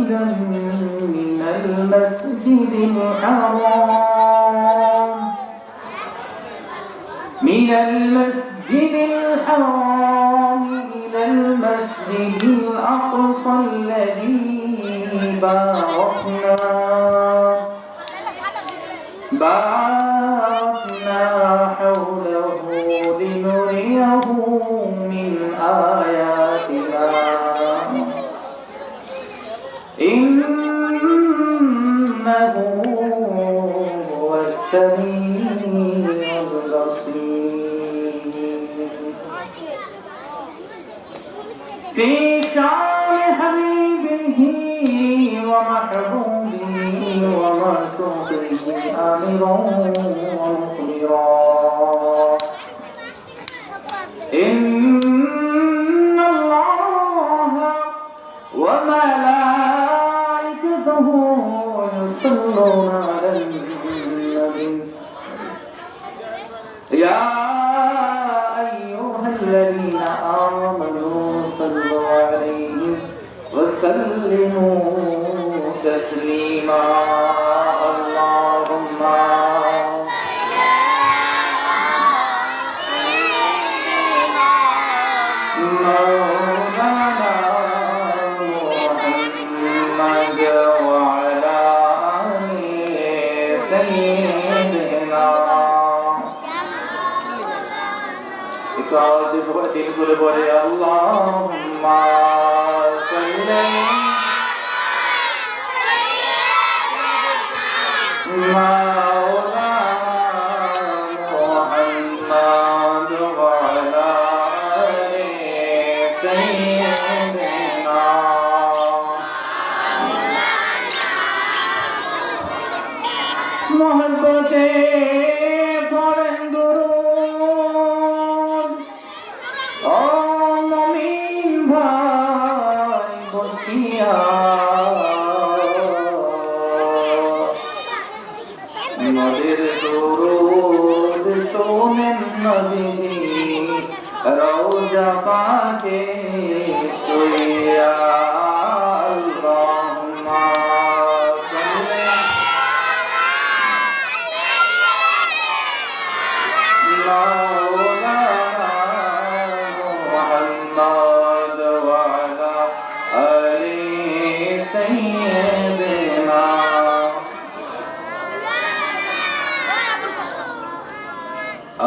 قريبا من المسجد الحرام إلى المسجد الأقصى الذي باركنا حوله لنريه من آياتنا إنه هو السميع البصير. في شعر حبيبه ومحبوبه ومرسوله آمرا ومخبرا إن الله وملائكته يصلون على النبي يا أيها الذين آمنوا صلوا عليه وسلموا تسليما. اللهم مولانا محمد وعلى آل سيدنا إكرام بوقتين كل بولي اللهم صل مولانا محمد وعلى آل سيدنا محبته পড়েন দুরূদ ও মুমিন ভাই বসিয়া নবীর দুরূদ শোনেন নবী রওজা পাকে শুইয়া। আল্লাহুম্মা مولانا محمد وعلى آل سيدنا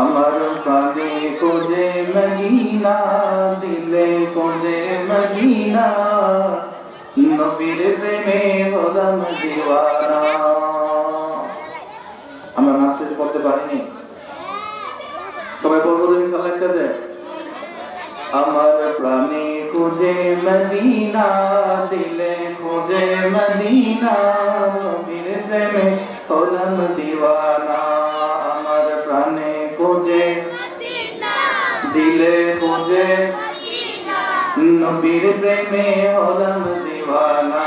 আমার প্রাণে খোঁজে মদিনা দিলে খোঁজে মদিনা নবীর প্রেমে হলাম দিওয়ানা। আমরা নাচ শেষ করতে পারিনি, সবাই বলবো ইনশাআল্লাহ একসাথে। আমার প্রাণে খোঁজে মদিনা দিলে খোঁজে মদিনা নবীর প্রেমে হলাম দিওয়ানা। আমার প্রাণে খোঁজে দিলে খোঁজে নবীর প্রেমে হলাম দিওয়ানা।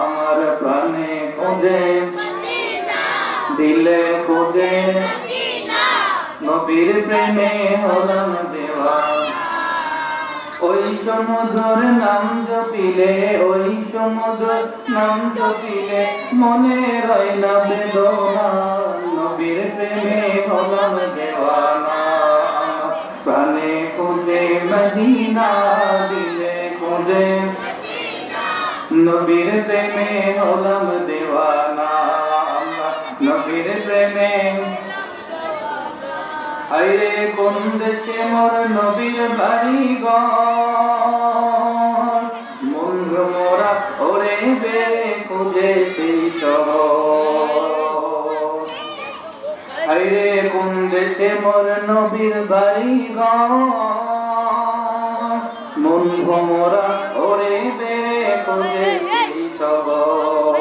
আমার প্রাণে খোঁজে দিলে খোঁজে নবীর প্রেমে হলাম দিওয়ানা। ওই সমুদ্র নাম জপিলে ওই সমুদ্র নাম জপিলে মনে রয় না বেদনা নবীর প্রেমে হলাম দিওয়ানা। প্রাণে খোঁজে মদিনা দিলে খোঁজে নবীর প্রেমে হলাম দিওয়ানা। নবীর প্রেমে আইরে কোন দেশে মোর নবীর বাড়ি ঘর মন মোরা ওরে বে খুঁজে সেই শহর। আইরে কোন দেশে মোর নবীর বাড়ি ঘর মন মোরা ওরে বে খুঁজে সেই শহর।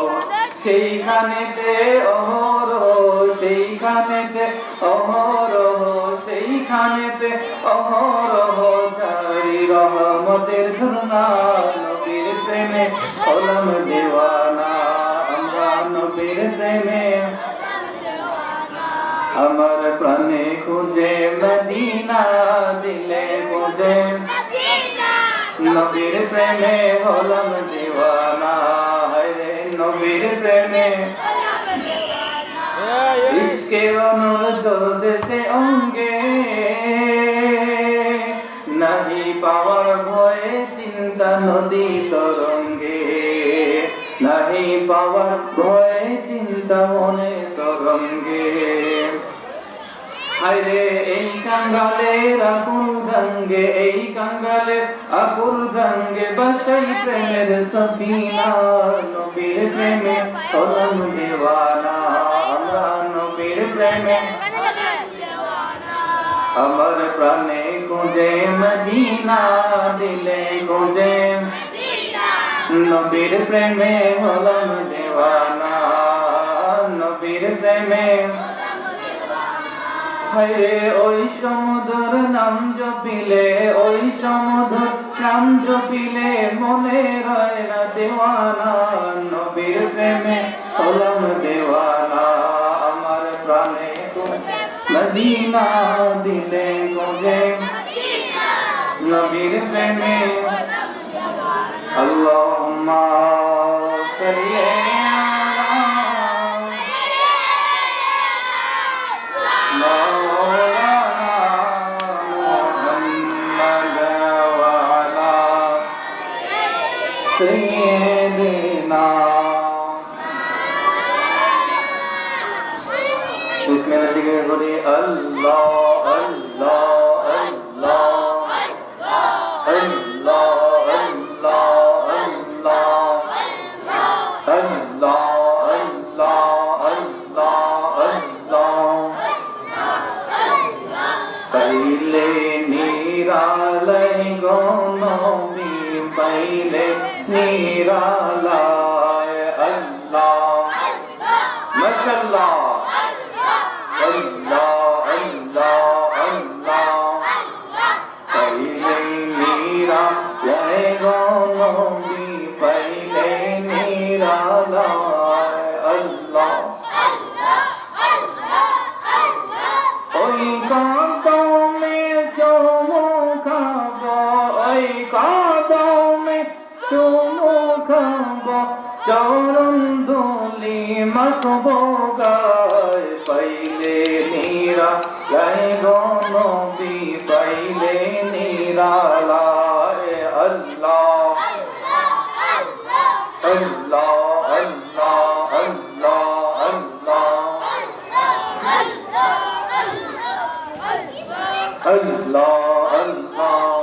সেইখানেতে অহরহ সেইখানেতে অহরহ সেইখানেতে অহরহ জারি রহমতের ঝর্ণা নবীর প্রেমে হলাম দিওয়ানা। আমরা নবীর প্রেমে আমার প্রাণে খুঁজে মদিনা দিলে খুঁজে নবীর প্রেমে হলাম দিওয়ানা। নবীর প্রেমে ইশকে অনুর দেশে অঙ্গে নাহি পাওয়ার ভয়ে চিন্তা নদী তরঙ্গে নাহি পাওয়ার ভয়ে চিন্তা মনে তরঙ্গে হায়রে এই কাঙ্গালের আকুল গঙ্গে এই কাঙ্গালের আকুল গঙ্গে বাসাই প্রেমের সফিনা নবীর প্রেমে হলাম দেওয়ানা আমরা নবীর প্রেমে আমার প্রাণে খুঁজে মদিনা দিলে খুঁজে নবীর প্রেমে হলাম দেওয়ানা নবীর প্রেমে হায়রে ওই সমুদ্র নাম জপিলে ওই সমুদ্র নাম জপিলে মনে রয় না দেওয়ানা নবীর প্রেমে হলাম দেওয়ানা আমার প্রাণে মদিনা দিলে গোজে নবীর প্রেমে আল্লাহুম্মা সাল্লি سيدنا بسم الله الله الله الله الله الله পাইলে নিরালাই গো নবী পাইলে নিরালাই আল্লাহ মাশাআল্লাহ আল্লাহ আল্লাহ আল্লাহ পাইলে নিরালাই গো নবী পাইলে নিরালাই আল্লাহ ওই কদমে চুমু খাবো ওই কদমে চুমু খাবো চরণ ধুলি মাখবো গায় পাইলে নিরালাই গো নবী পাইলে নিরালাই আল্লাহ আল্লাহ আল্লাহ আল্লাহ আল্লাহ Allah Allah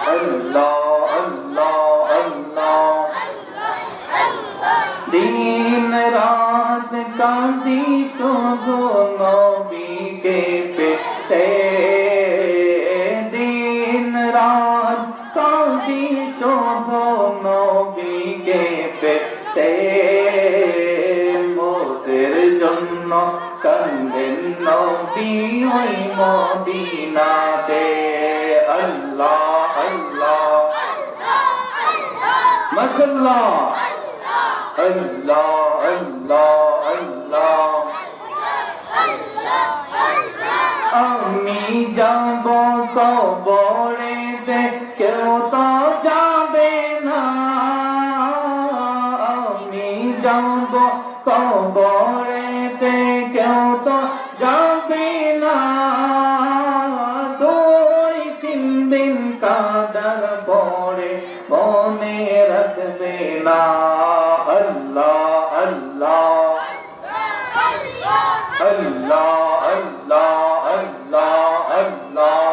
Allah Allah Allah दिन रात कांदी शुभो नबी के पेटे दिन रात कांदी शुभो नबी के पेटे मोদের জন্য কান্দেন নবী ওই মদিনাতে আল্লাহ আল্লাহ মাশাআল্লাহ আল্লাহ আল্লাহ আল্লাহ আমি যাব কবরেতে কেউ তো যাবে না আমি যাব কবরেতে কেউ তো যাবে না দুই তিন দিন কাদার পরে মনে রাখবে না আল্লাহ আল্লাহ আল্লাহ আল্লাহ আল্লাহ আল্লাহ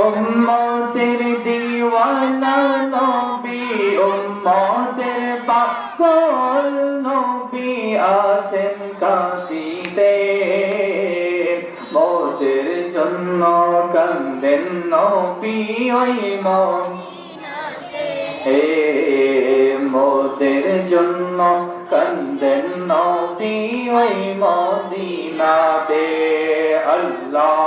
উম্মতের দিওয়ানা নবী উম্মতের পাগল নবী আছেন কাঁদিতে মোদের জন্য কান্দেন নবী ওই মদিনাতে হে মোদের জন্য কান্দেন নবী ওই মদিনাতে আল্লাহ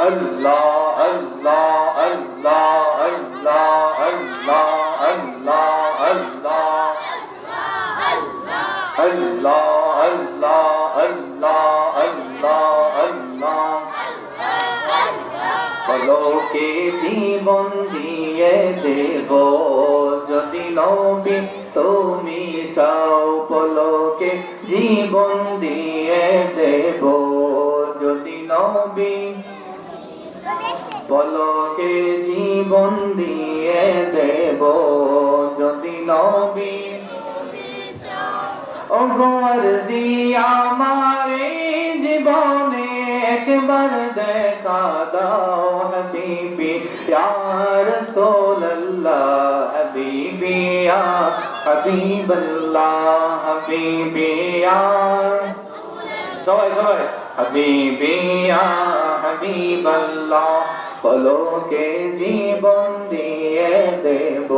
Allah Allah Allah Allah Allah Allah Allah Allah Allah Allah Allah Allah পলকে জীবন দিয়ে দেব যদি নবী তুমি চাও পলকে জীবন দিয়ে দেব যদি নবী পলকে জীবন দিয়ে দেব যদি নবী ওগর দিয়া আমারে জীবনে একবার দেখা দাও হাবিবি ইয়া রাসূলুল্লাহ হাবিবি ইয়া হাবিবাল্লাহ হাবিবি ইয়া সবাই হাবিবি ইয়া হাবিবাল্লাহ পলকে জীবন দিয়ে দেব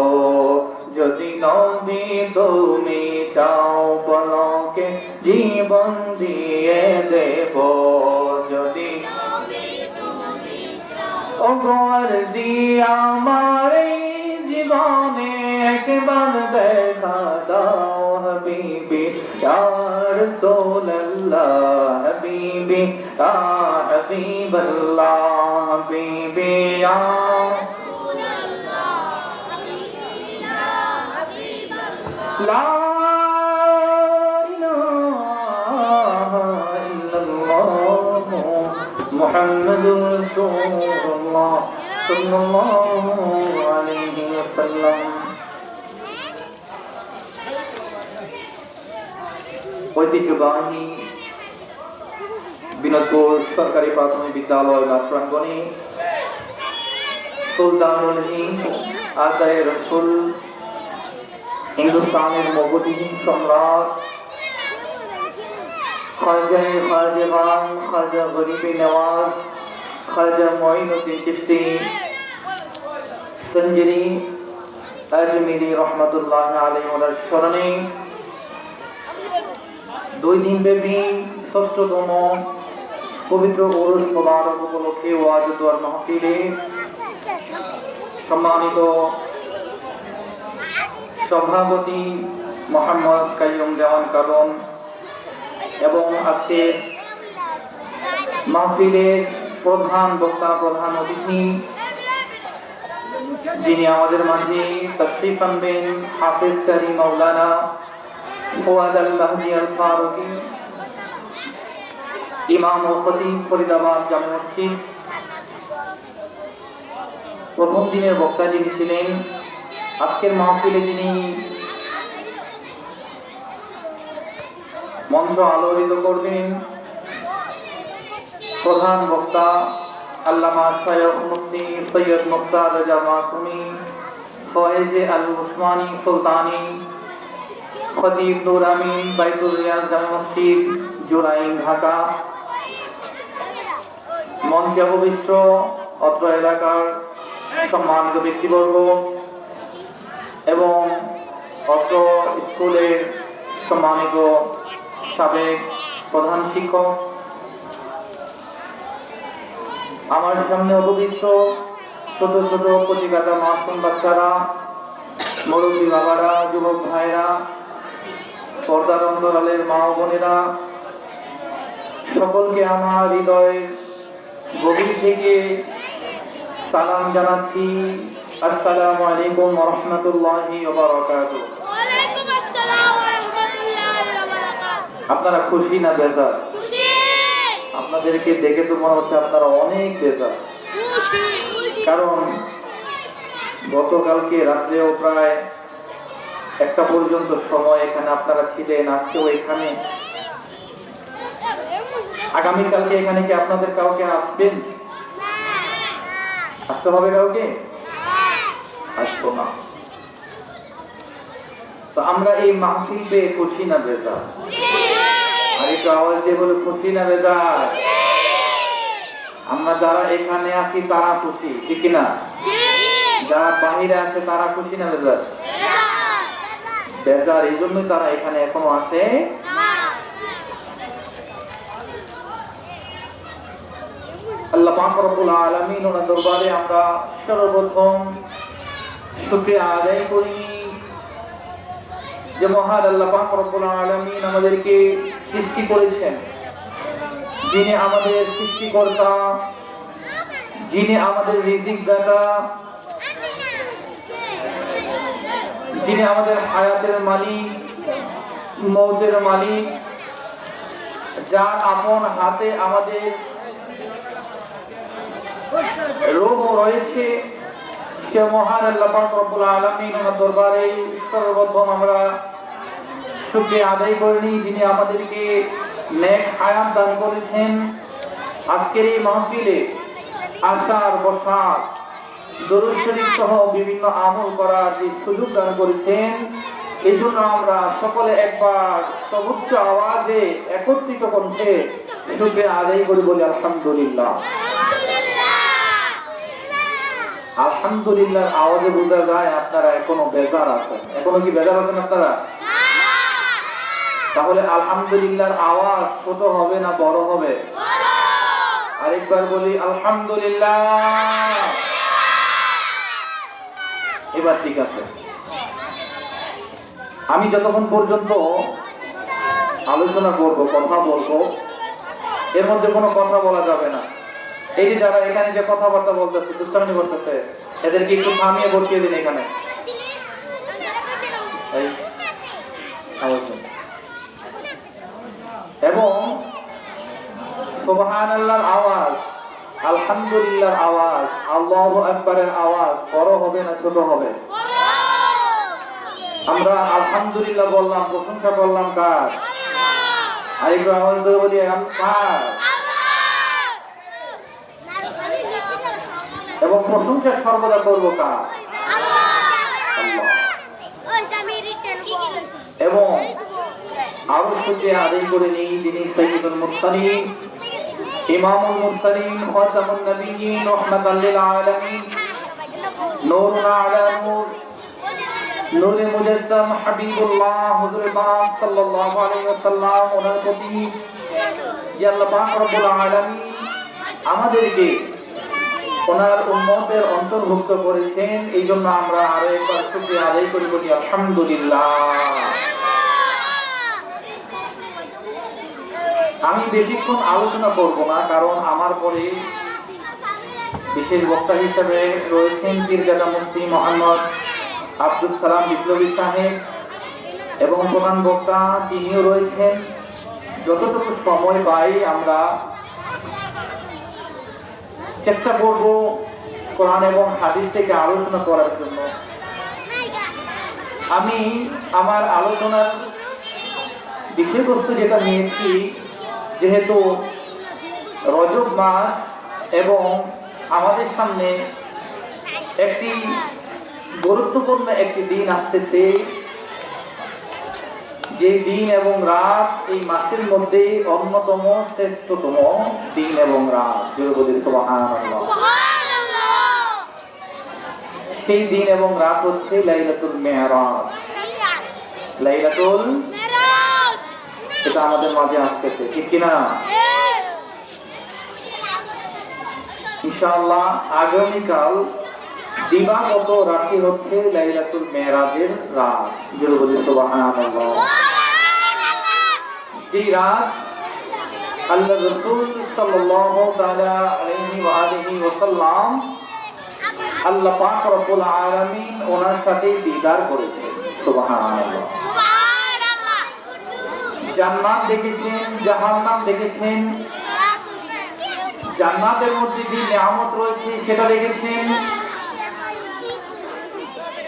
যদি নবী তুমি চাও পলকে জীবন দিয়ে দেব যদি ওগর দিয়া আমার জীবনে একবার দেখা দাও হাবিবি ইয়া রাসূলুল্লাহ হাবিবি ইয়া হাবিবাল্লাহ হাবিবি ইয়া লা ইলাহা ইল্লাল্লাহ মুহাম্মাদুর রাসূলুল্লাহ সাল্লাল্লাহু আলাইহি ওয়াসাল্লাম। ঐতিহ্যবাহী বিনোদপুর সরকারি প্রাথমিক বিদ্যালয় প্রাঙ্গণে সুলতানুল হিন্দ আদায়ে রসুল হিন্দুস্তানের মগধহীন সম্রাট খাজা খান খাজা গরিবে নওয়াজ খাজা মঈনুদ্দিন চিশতি সঞ্জরি আজমিরি রহমতুল্লাহ আলাইহি ওয়ার স্মরণে 2 দিন ব্যাপী 6ষ্ঠতম পবিত্র ওরস মোবারক উপলক্ষে ওয়াজ ও দোয়ার মাহফিলে সম্মানিত সভাপতি মোহাম্মদ কাইয়ুম দেওয়ান কারণ এবং আজকের মাহফিলের প্রধান বক্তা প্রধান অতিথি যিনি আমাদের মাঝে তাশরীফ আনবেন হাফেজ কারি মাওলানা ফুয়াদ আল-মাহদি আল-ফারুকী ইমাম ও খতিব ফরিদাবাদ জামে মসজিদ। প্রথম দিনের বক্তা যিনি ছিলেন, আজকের মাহফিলে যিনি মঞ্চ আলোকিত করবেন প্রধান বক্তা আল্লামা শায়খ মুফতি সৈয়দ মুখতার রাজা মাসুমি ফয়েজ আল উসমানী সুলতানি খতিব নূর আমিন বাইতুল রিয়াজ জামে মসজিদ জুরাইন ঢাকা। মঞ্চে উপবিষ্ট অত্র এলাকার সম্মানিত ব্যক্তিবর্গ এবং অত্র স্কুলের সম্মানিত সাবেক প্রধান শিক্ষক, আমার সামনে উপবিষ্ট ছোট ছোট প্রতিগাতা মাসুম বাচ্চারা, মুরব্বী বাবারা, যুবক ভাইরা, পর্দার অন্তরালের মা ও বোনেরা, সকলকে আমার হৃদয়ের গভীর থেকে সালাম জানাচ্ছি। আসসালামু আলাইকুম ওয়া রাহমাতুল্লাহি ওয়া বারাকাতুহু। ওয়ালাইকুম আসসালাম ওয়া রাহমাতুল্লাহি ওয়া বারাকাতুহু। আপনারা খুশি না বেজার? খুশি। আপনাদেরকে দেখে তো মনে হচ্ছে আপনারা অনেক বেজার। খুশি। কারণ গতকালকে রাত্রেও প্রায় 1টা পর্যন্ত সময় এখানে আপনারা ছিলেন, আজকেও এখানে। আগামীকালকে এখানে কি আপনাদের কাউকে আসবেন? আসতে হবে কাউকে? আসবো না। তো আমরা এই মাহফিল পেয়ে খুশি না বেজার? আর একটু আওয়াজ দিয়ে বলে খুশি না বেজার? আমরা যারা এখানে আছি তারা খুশি, ঠিক না? যারা বাহিরে আছে তারা খুশি না বেজার? বেজার এই জন্যই তারা এখানে এখনো আছে। আল্লাহ পাক রব্বুল আলামিন ওনার দরবারে আমরা সর্বপ্রথম শুকরিয়া আদায় করি যে মহান আল্লাহ পাক রব্বুল আলামিন আমাদেরকে সৃষ্টি করেছেন, যিনি আমাদের সৃষ্টিকর্তা, যিনি আমাদের রিজিক দাতা, যিনি আমাদের হায়াতের মালিক, মৌতের মালিক, যার আপন হাতে আমাদের রূহ রয়েছে, সে মহান আল্লাহ পাক রব্বুল আলামিন ওনার দরবারে সর্বপ্রথম আমরা শুকরিয়া আদায় করে নিই, যিনি আমাদেরকে নেক হায়াত দান করেছেন। আজকের এই মাহফিলে আসার, বসার, দরুদ শরীফ সহ বিভিন্ন আমল করার যে সুযোগ দান করেছেন, এই জন্য আমরা সকলে একবার সর্বোচ্চ আওয়াজে একত্রিত কণ্ঠে শুকরিয়া আদায় করে বলি আলহামদুলিল্লাহ। আলহামদুলিল্লাহ আওয়াজে বোঝা যায় আপনারা এখনো বেজার আছেন। এখনো কি বেজার আছেন আপনারা? তাহলে আলহামদুলিল্লাহর আওয়াজ ছোট হবে না বড় হবে? আরেকবার বলি আলহামদুলিল্লাহ। এবার ঠিক আছে। আমি যতক্ষণ পর্যন্ত আলোচনা করব, কথা বলবো, এর মধ্যে কোনো কথা বলা যাবে না। এই যে যারা এখানে যে কথাবার্তা বলতেছে, দুষ্টামি করতেছে, এদেরকে একটু থামিয়ে বসিয়ে দিন এখানে। এবং সুবহানাল্লাহর আওয়াজ, আলহামদুলিল্লাহর আওয়াজ, আল্লাহু আকবারের আওয়াজ বড় হবে না ছোট হবে? আমরা আলহামদুলিল্লাহ বললাম, প্রশংসা করলাম কার? আরেকটু আওয়াজ দিয়ে বলি কার? এবং প্রশংসা সর্বদা করবো কার? আল্লাহ। এবং আরো শুকরিয়া আদায় করে নিই, যিনি সাইয়্যিদুল মুরসালিন, ইমামুল মুরসালিন, খাতামুন নবিয়্যিন, রাহমাতাল লিল আলামিন, নূরুন আলা নূর, নূরে মুজাসসাম হাবিবুল্লাহ হুজুর পাক সাল্লাল্লাহু আলাইহি ওয়াসাল্লাম, ওনার প্রতি যে আল্লাহ পাক রব্বুল আলামিন আমাদেরকে ওনার উম্মতের অন্তর্ভুক্ত করেছেন, এই জন্য আমরা আরো একবার শুকরিয়া আদায় করি, বলি আলহামদুলিল্লাহ। আমি বেশিক্ষণ আলোচনা করব না, কারণ আমার পরে বিশেষ বক্তা হিসেবে রয়েছেন পীরজাদা মুফতি মোহাম্মদ আব্দুল সালাম বিপ্লবী সাহেব, এবং প্রধান বক্তা তিনিও রয়েছেন। যতটুকু সময় পাই আমরা চেষ্টা করব কোরআন এবং হাদিস থেকে আলোচনা করার জন্য। আমি আমার আলোচনার বিষয়বস্তু যেটা নিয়েছি, যেহেতু রজব মাস এবং আমাদের সামনে একটি গুরুত্বপূর্ণ একটি দিন আসতেছে, যে দিন এবং রাত এই মাসের মধ্যে অন্যতম শ্রেষ্ঠতম দিন এবং রাত, সুবহানাল্লাহ। সেই দিন এবং রাত হচ্ছে লাইলাতুল মেরাজ। লাইলাতুল মেরাজ এটা আমাদের মাঝে আসতেছে, ঠিক কিনা? ইনশাআল্লাহ আগামীকাল দিবাগত রাত্রি হচ্ছে লাইলাতুল মেরাজের রাত, সুবহানাল্লাহ। এই রাত আল্লাহ রাসূল সাল্লাল্লাহু তাআলা আলাইহি ওয়া আলিহি ওয়াসাল্লাম আল্লাহ পাক রব্বুল আলামিন ওনার সাথে দিদার করেছেন, সুবহানাল্লাহ। জান্নাত দেখেছেন, জাহান্নাম দেখেছেন, জান্নাতের মধ্যে যে নিয়ামত রয়েছে সেটা দেখেছেন,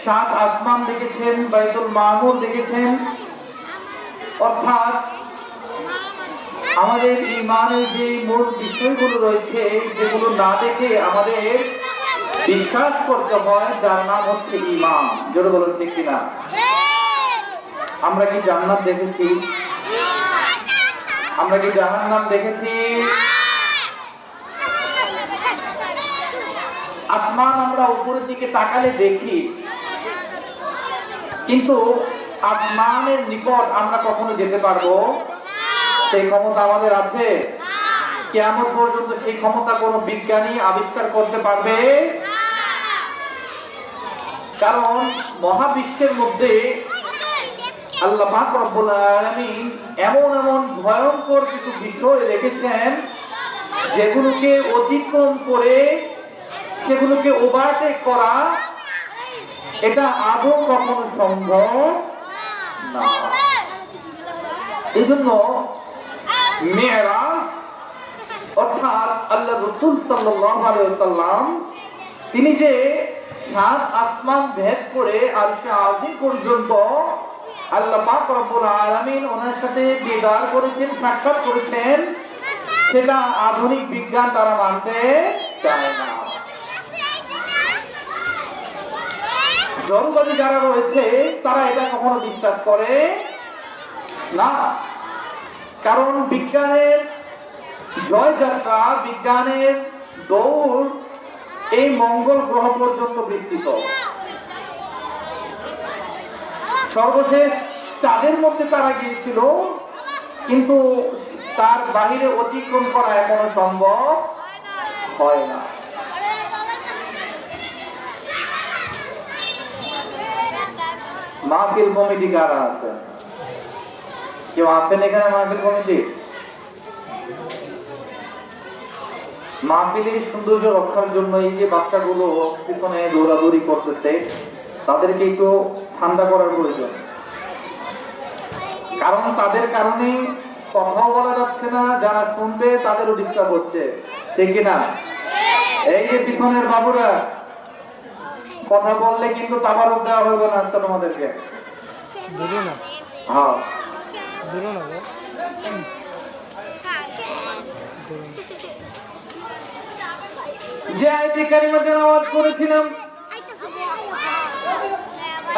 সাত আসমান দেখেছেন, বাইতুল মামুর দেখেছেন। অর্থাৎ আমাদের ঈমানের যে মূল বিষয়গুলো রয়েছে, যেগুলো না দেখে আমাদের বিশ্বাস করতে হয়, যার নাম হচ্ছে ঈমান। জোরে বলুন ঠিক কিনা? আমরা কি জান্নাত দেখেছি? আমরা কি জাহান্নাম দেখেছি? আসমান আমরা উপরের দিকে তাকালে দেখি, কিন্তু আসমানের নিকট আমরা কখনো যেতে পারবো? সেই ক্ষমতা আমাদের আছে? কিয়ামত পর্যন্ত সেই ক্ষমতা কোনো বিজ্ঞানী আবিষ্কার করতে পারবে? কারণ মহাবিশ্বের মধ্যে আল্লাহ পাক রব্বুল আলামিন এমন এমন ভয়ঙ্কর কিছু বিষয় রেখেছেন, যেগুলোকে অতিক্রম করে সেগুলোকে ওভারটেক করা এটা আদৌ কখনো সম্ভব না। এই জন্য মেরাজ অর্থাৎ আল্লাহ রাসূল সাল্লাল্লাহু আলাইহি ওয়াসাল্লাম তিনি যে 7 আসমান ভেদ করে আরশে আজিম পর্যন্ত আল্লাহ পাক রব্বুল আলামিন ওনার সাথে দিদার করেছেন, সাক্ষাৎ করেছেন, সেটা আধুনিক বিজ্ঞান তারা মানতে চায় না। জড়বাদী যারা রয়েছে তারা এটা কখনো বিশ্বাস করে না, কারণ বিজ্ঞানের জয়যাত্রা, বিজ্ঞানের দৌড় এই মঙ্গল গ্রহ পর্যন্ত বিস্তৃত। সর্বশেষ চাঁদের মধ্যে তারা গিয়েছিল, কিন্তু তার বাহিরে অতিক্রম করা এখনো সম্ভব হয় না। মাহফিল কমিটি কারা আছে? কেউ আছেন এখানে মাহফিল কমিটি? মাহফিলের সৌন্দর্য রক্ষার জন্য এই যে বাচ্চাগুলো পিছনে দৌড়াদৌড়ি করতেছে, তাদেরকে একটু ঠান্ডা করার প্রয়োজন, কারণ তাদের কারণে কথাও বলা যাচ্ছে না, যারা শুনবে তাদেরও ডিস্টার্ব হচ্ছে, ঠিক কিনা? এই যে পিছনের বাবুরা কথা বললে কিন্তু তাবারক দেওয়া হবে না আজকে তোমাদেরকে। হ্যাঁ, যে আয়াতে কারিমা তেলাওয়াত করেছিলাম,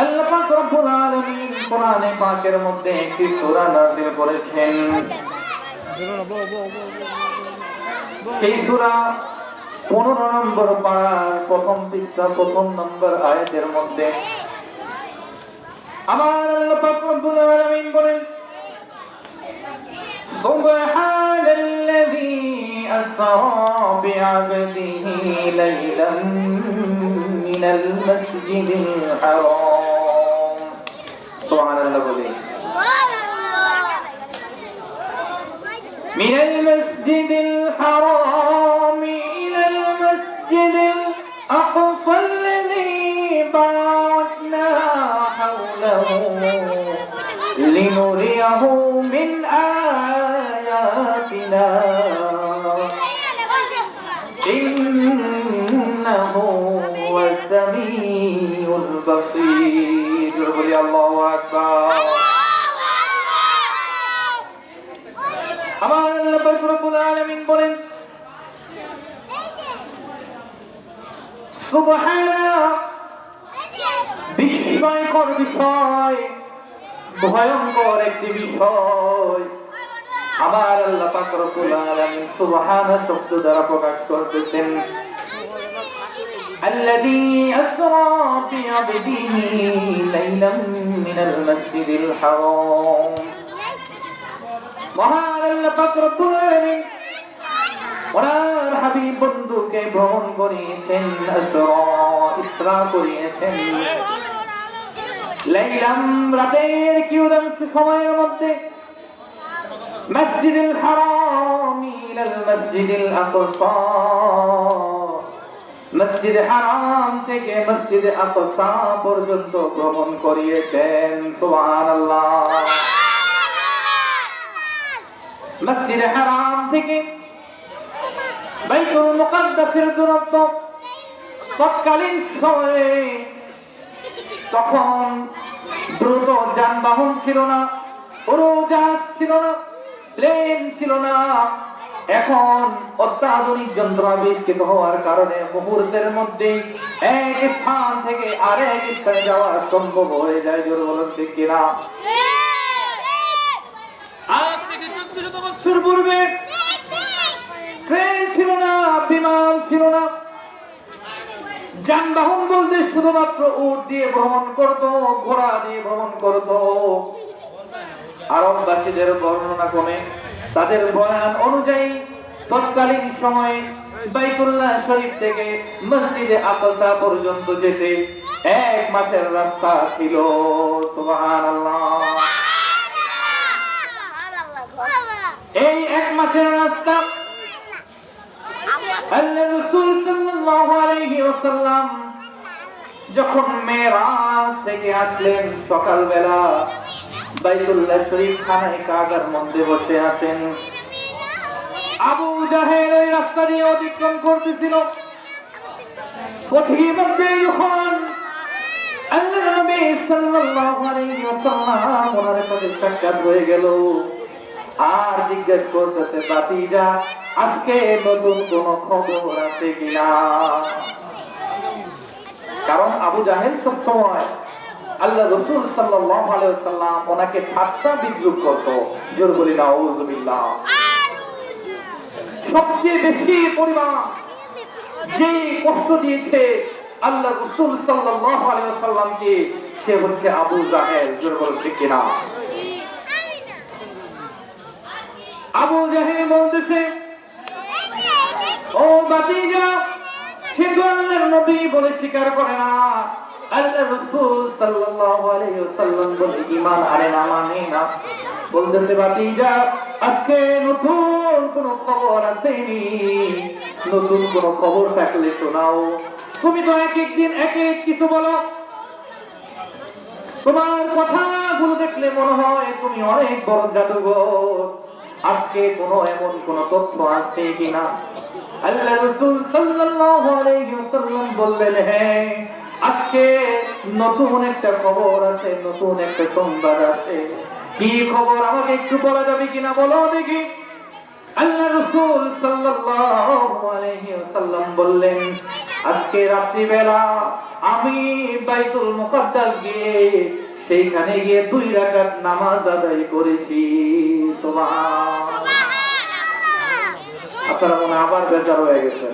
আল্লাহ পাক রব্বুল আলামিন কোরআনে পাকের মধ্যে একটি সূরা নাযিল করেছেন। সেই সূরা 15 নম্বর পারার প্রথম পৃষ্ঠা 1 নম্বর আয়াতের মধ্যে আমার আল্লাহ পাক রব্বুল আলামিন বলেন, সুবহানাল্লাযী আসরা বি'আবদিহি লাইলান মিনাল মাসজিদিল হারাম। সুবহানাল্লাহ বলে, মিনাল মাসজিদিল হারাম ইলাল মাসজিদিল আকসা আল্লাযী বারাকনা হাওলাহু লিনুরিয়াহু মিন আয়াতিনা ইন্নাহু হুয়াস সামিউল বাসীর। বলি আল্লাহু আকবার। আমার আল্লাহ পাক রব্বুল আলামিন বলেন, সুবহানাল্লাহ, বিস্ময়কর বিষয়, ভয়ঙ্কর একটি বিষয় আমার আল্লাহ পাক রব্বুল আলামিন সুবহান শব্দ দ্বারা প্রকাশ করতেছেন। আল্লাযী আসরা বি'আবদিহি লাইলান মিনাল মাসজিদিল হারাম। মহান আল্লাহ পাক রব্বুল আলামিন ওনার হাবিব বন্ধুকে ভ্রমণ করিয়েছেন, ইসরা করিয়েছেন। লাইলাম, রাতের কিয়দাংশ সময়ের মধ্যে মসজিদুল হারাম ইলাল মসজিদিল আকসা, মসজিদে হারাম থেকে মসজিদে আকসা পর্যন্ত ভ্রমণ করিয়েছেন। সুবহানাল্লাহ। মসজিদে হারাম থেকে বাইতুল মুকাদ্দাসের দূরত্ব তৎকালীন সময়ে, তখন দ্রুত যানবাহন ছিল না, উড়োজাহাজ ছিল না, প্লেন ছিল না। এখন অত্যাধুনিক যন্ত্র আবিষ্কৃত হওয়ার কারণে মুহূর্তের মধ্যে এক স্থান থেকে আরেক স্থানে যাওয়া সম্ভব হয়ে যায়। জোর বলুন ঠিক কিনা? আজ থেকে 1400 বছর পূর্বে ট্রেন ছিল না, বিমান ছিল না, যানবাহন বলতে শুধুমাত্র উট দিয়ে ভ্রমণ করত, ঘোড়া দিয়ে ভ্রমণ করত। আরববাসীদের বর্ণনা ক্রমে তাদের বয়ান অনুযায়ী তৎকালীন সময়ে বাইতুল্লাহ শরীফ থেকে মসজিদে আকসা পর্যন্ত যেতে 1 মাসের রাস্তা ছিল। সুবহানাল্লাহ। এই 1 মাসের রাস্তা আল্লাহ রাসূল সাল্লাল্লাহু আলাইহি ওয়াসাল্লাম যখন মেরাজ থেকে আসলেন সকালবেলা বাইতুল্লাহ শরীফ খানায় কাবার মধ্যে বসে আছেন। আবু জাহেল ওই রাস্তা দিয়ে অতিক্রম করতেছিল। পথের মধ্যে যখন আল্লাহ নবী সাল্লাল্লাহু আলাইহি ওয়াসাল্লাম ওনার সাথে সাক্ষাৎ হয়ে গেল, আর জিজ্ঞেস করতেছে, ভাতিজা আজকে নতুন কোন খবর আছে কিনা? কারণ আবু জাহেল সব সময় আল্লাহ রাসূল সাল্লাল্লাহু আলাইহি ওয়াসাল্লাম ওনাকে ঠাট্টা বিদ্রুপ করত। জোর বলি নাউযু বিল্লাহ। সবচেয়ে বেশি পরিমাণ যে কষ্ট দিয়েছে আল্লাহ রাসূল সাল্লাল্লাহু আলাইহি ওয়াসাল্লামকে সে হচ্ছে আবু জাহেল। জোর বলি ঠিক কিনা? আবু জাহেল বলতেছে, ও ভাতিজা, সে তো আল্লাহর নবী বলে স্বীকার করে না, আল্লাহ রাসূল সাল্লাল্লাহু আলাইহি ওয়াসাল্লাম বলে ঈমান আনে না, মানে না। বলতেছে, ভাতিজা আজকে নতুন কোন খবর আসেনি, নতুন কোন খবর থাকলে শোনাও। তুমি তো এক এক দিন এক এক কিছু বলো, তোমার কথাগুলো দেখলে মনে হয় তুমি অনেক বড় জাদুঘর। আজকে এমন কোন তথ্য আছে কিনা? আল্লাহ রাসূল সাল্লাল্লাহু আলাইহি ওয়াসাল্লাম বললেন, হ্যাঁ, আজকে নতুন একটা খবর আছে, নতুন একটা সংবাদ আছে। কি খবর আমাকে একটু বলা যাবে কিনা, বলো দেখি। আল্লাহ রাসূল সাল্লাল্লাহু আলাইহি ওয়াসাল্লাম বললেন, আজকে রাত্রিবেলা আমি বাইতুল মুকাদ্দাস গিয়ে সেইখানে গিয়ে 2 রাকাত নামাজ আদায় করেছি। সুবহানাল্লাহ। আপনারা মনে আবার বেজার হয়ে গেছেন?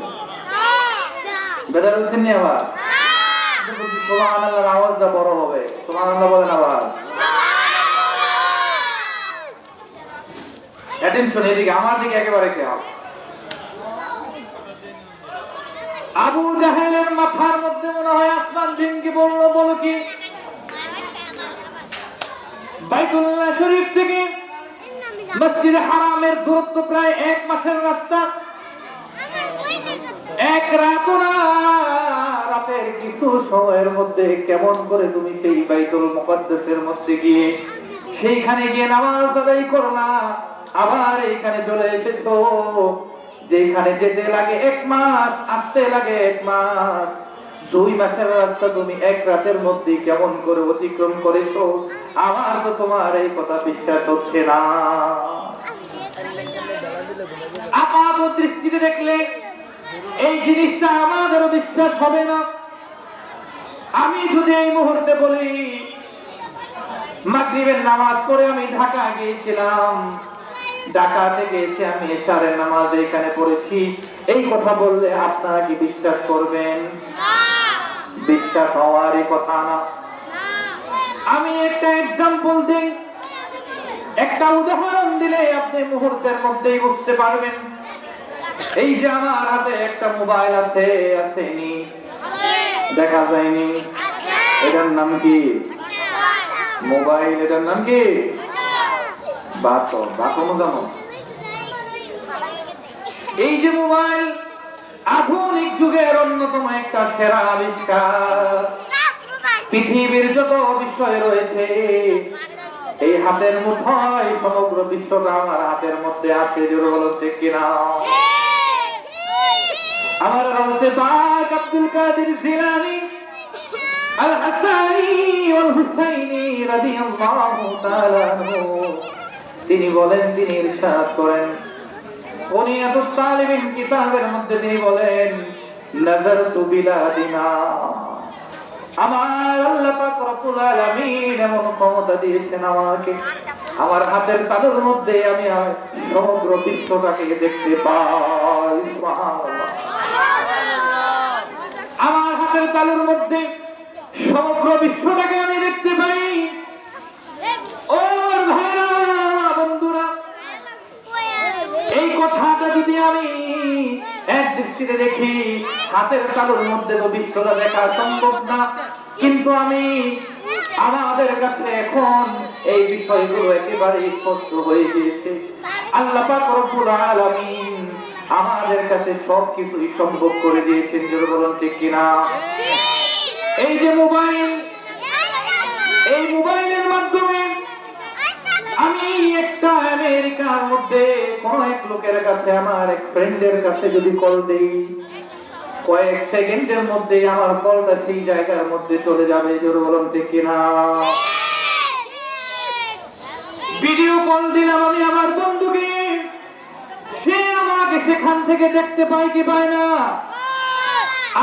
বেজার হয়েছেন নি আবার? সুবহানাল্লাহর আওয়াজটা বড় হবে। সুবহানাল্লাহ বলেন আবার। অ্যাটেনশন এদিকে, আমার দিকে একেবারে খেয়াল। আবু জাহেলের মাথার মধ্যে মনে হয় আসমান ভেঙে পড়লো। বলো কি, বাইতুল্লাহ শরীফ থেকে মসজিদে হারামের দূরত্ব প্রায় 1 মাসের রাস্তা। এক রাত না, রাতের কিছু সময়ের মধ্যে কেমন করে তুমি সেই বাইতুল মুকাদ্দাসের মধ্যে গিয়ে সেইখানে গিয়ে নামাজ আদায় করলা, আবার এইখানে চলে এসেছো। যেখানে যেতে লাগে 1 মাস, আসতে লাগে 1 মাস। 2 মাসের রাস্তা তুমি 1 রাতের মধ্যে কেমন করে অতিক্রম করেছো? আমার তো তোমার এই কথা বিশ্বাস হচ্ছে না। আপাত দৃষ্টিতে দেখলে এই জিনিসটা আমাদেরও বিশ্বাস হবে না। আমি যদি এই মুহূর্তে বলি, মাগরিবের নামাজ পড়ে আমি ঢাকা গিয়েছিলাম, ঢাকা থেকে এসে আমি এশারের নামাজ এখানে পড়েছি, এই কথা বললে আপনারা কি বিশ্বাস করবেন? বিশ্বাস হওয়ারই কথা না। আমি একটা এক্সাম্পল দিই, একটা উদাহরণ দিলে আপনি মুহূর্তের মধ্যেই বুঝতে পারবেন। এই যে আমার হাতে একটা মোবাইল আছে, আসেনি, দেখা যায়নি, এটার নাম কি? মোবাইল। এটার নাম কি? বাতন। বাতন জানো? এই যে মোবাইল আধুনিক যুগের অন্যতম একটা সেরা আবিষ্কার। পৃথিবীর যত বিষয় রয়েছে এই হাতের মুঠোয়, সমগ্র বিশ্বটা আমার হাতের মধ্যে আছে। জোরে বলো ঠিক কিনা? আমার গাউসে পাক আব্দুল কাদের জিলানী আল হাসানি ওয়াল হুসাইনি রাদিয়াল্লাহু তাআলা আনহু তিনি বলেন, তিনি ইরশাদ করেন, বুনিয়াতুত তালিবিন কিতাবের মধ্যে তিনি বলেন, নাযারতু বিলাদিনা, আমার আল্লাহ পাক রব্বুল আলামিন এমন ক্ষমতা দিয়েছেন আমাকে, আমার হাতের তালুর মধ্যে আমি সমগ্র বিশ্বটাকে দেখতে পাই। সুবহানাল্লাহ। আমার হাতের তালুর মধ্যে সমগ্র বিশ্বটাকে আমি দেখতে পাই। ও ভাইরা, বন্ধুরা, এই কথাটা যদি আমি এক দৃষ্টিতে দেখি, হাতের তালুর মধ্যে তো বিশ্বটা দেখা সম্ভব না, কিন্তু আমাদের কাছে এখন এই বিষয়গুলো একেবারে স্পষ্ট হয়ে গিয়েছে। আল্লাহ পাক রব্বুল আলামিন আমাদের কাছে সবকিছুই সম্ভব করে দিয়েছেন, জোরে বলুন ঠিক কিনা। এই যে মোবাইল, এই মোবাইলের মাধ্যমে আমি একটা আমেরিকার মধ্যে কোন এক লোকের কাছে, আমার এক ফ্রেন্ডের কাছে যদি কল দেই, কয়েক সেকেন্ডের মধ্যে আমার কলটা সেই জায়গার মধ্যে চলে যাবে, জোরে বলুন ঠিক কিনা। ভিডিও কল দিলাম আমি আমার বন্ধুকে, সে আমাকে সেখান থেকে দেখতে পায় কি পায় না,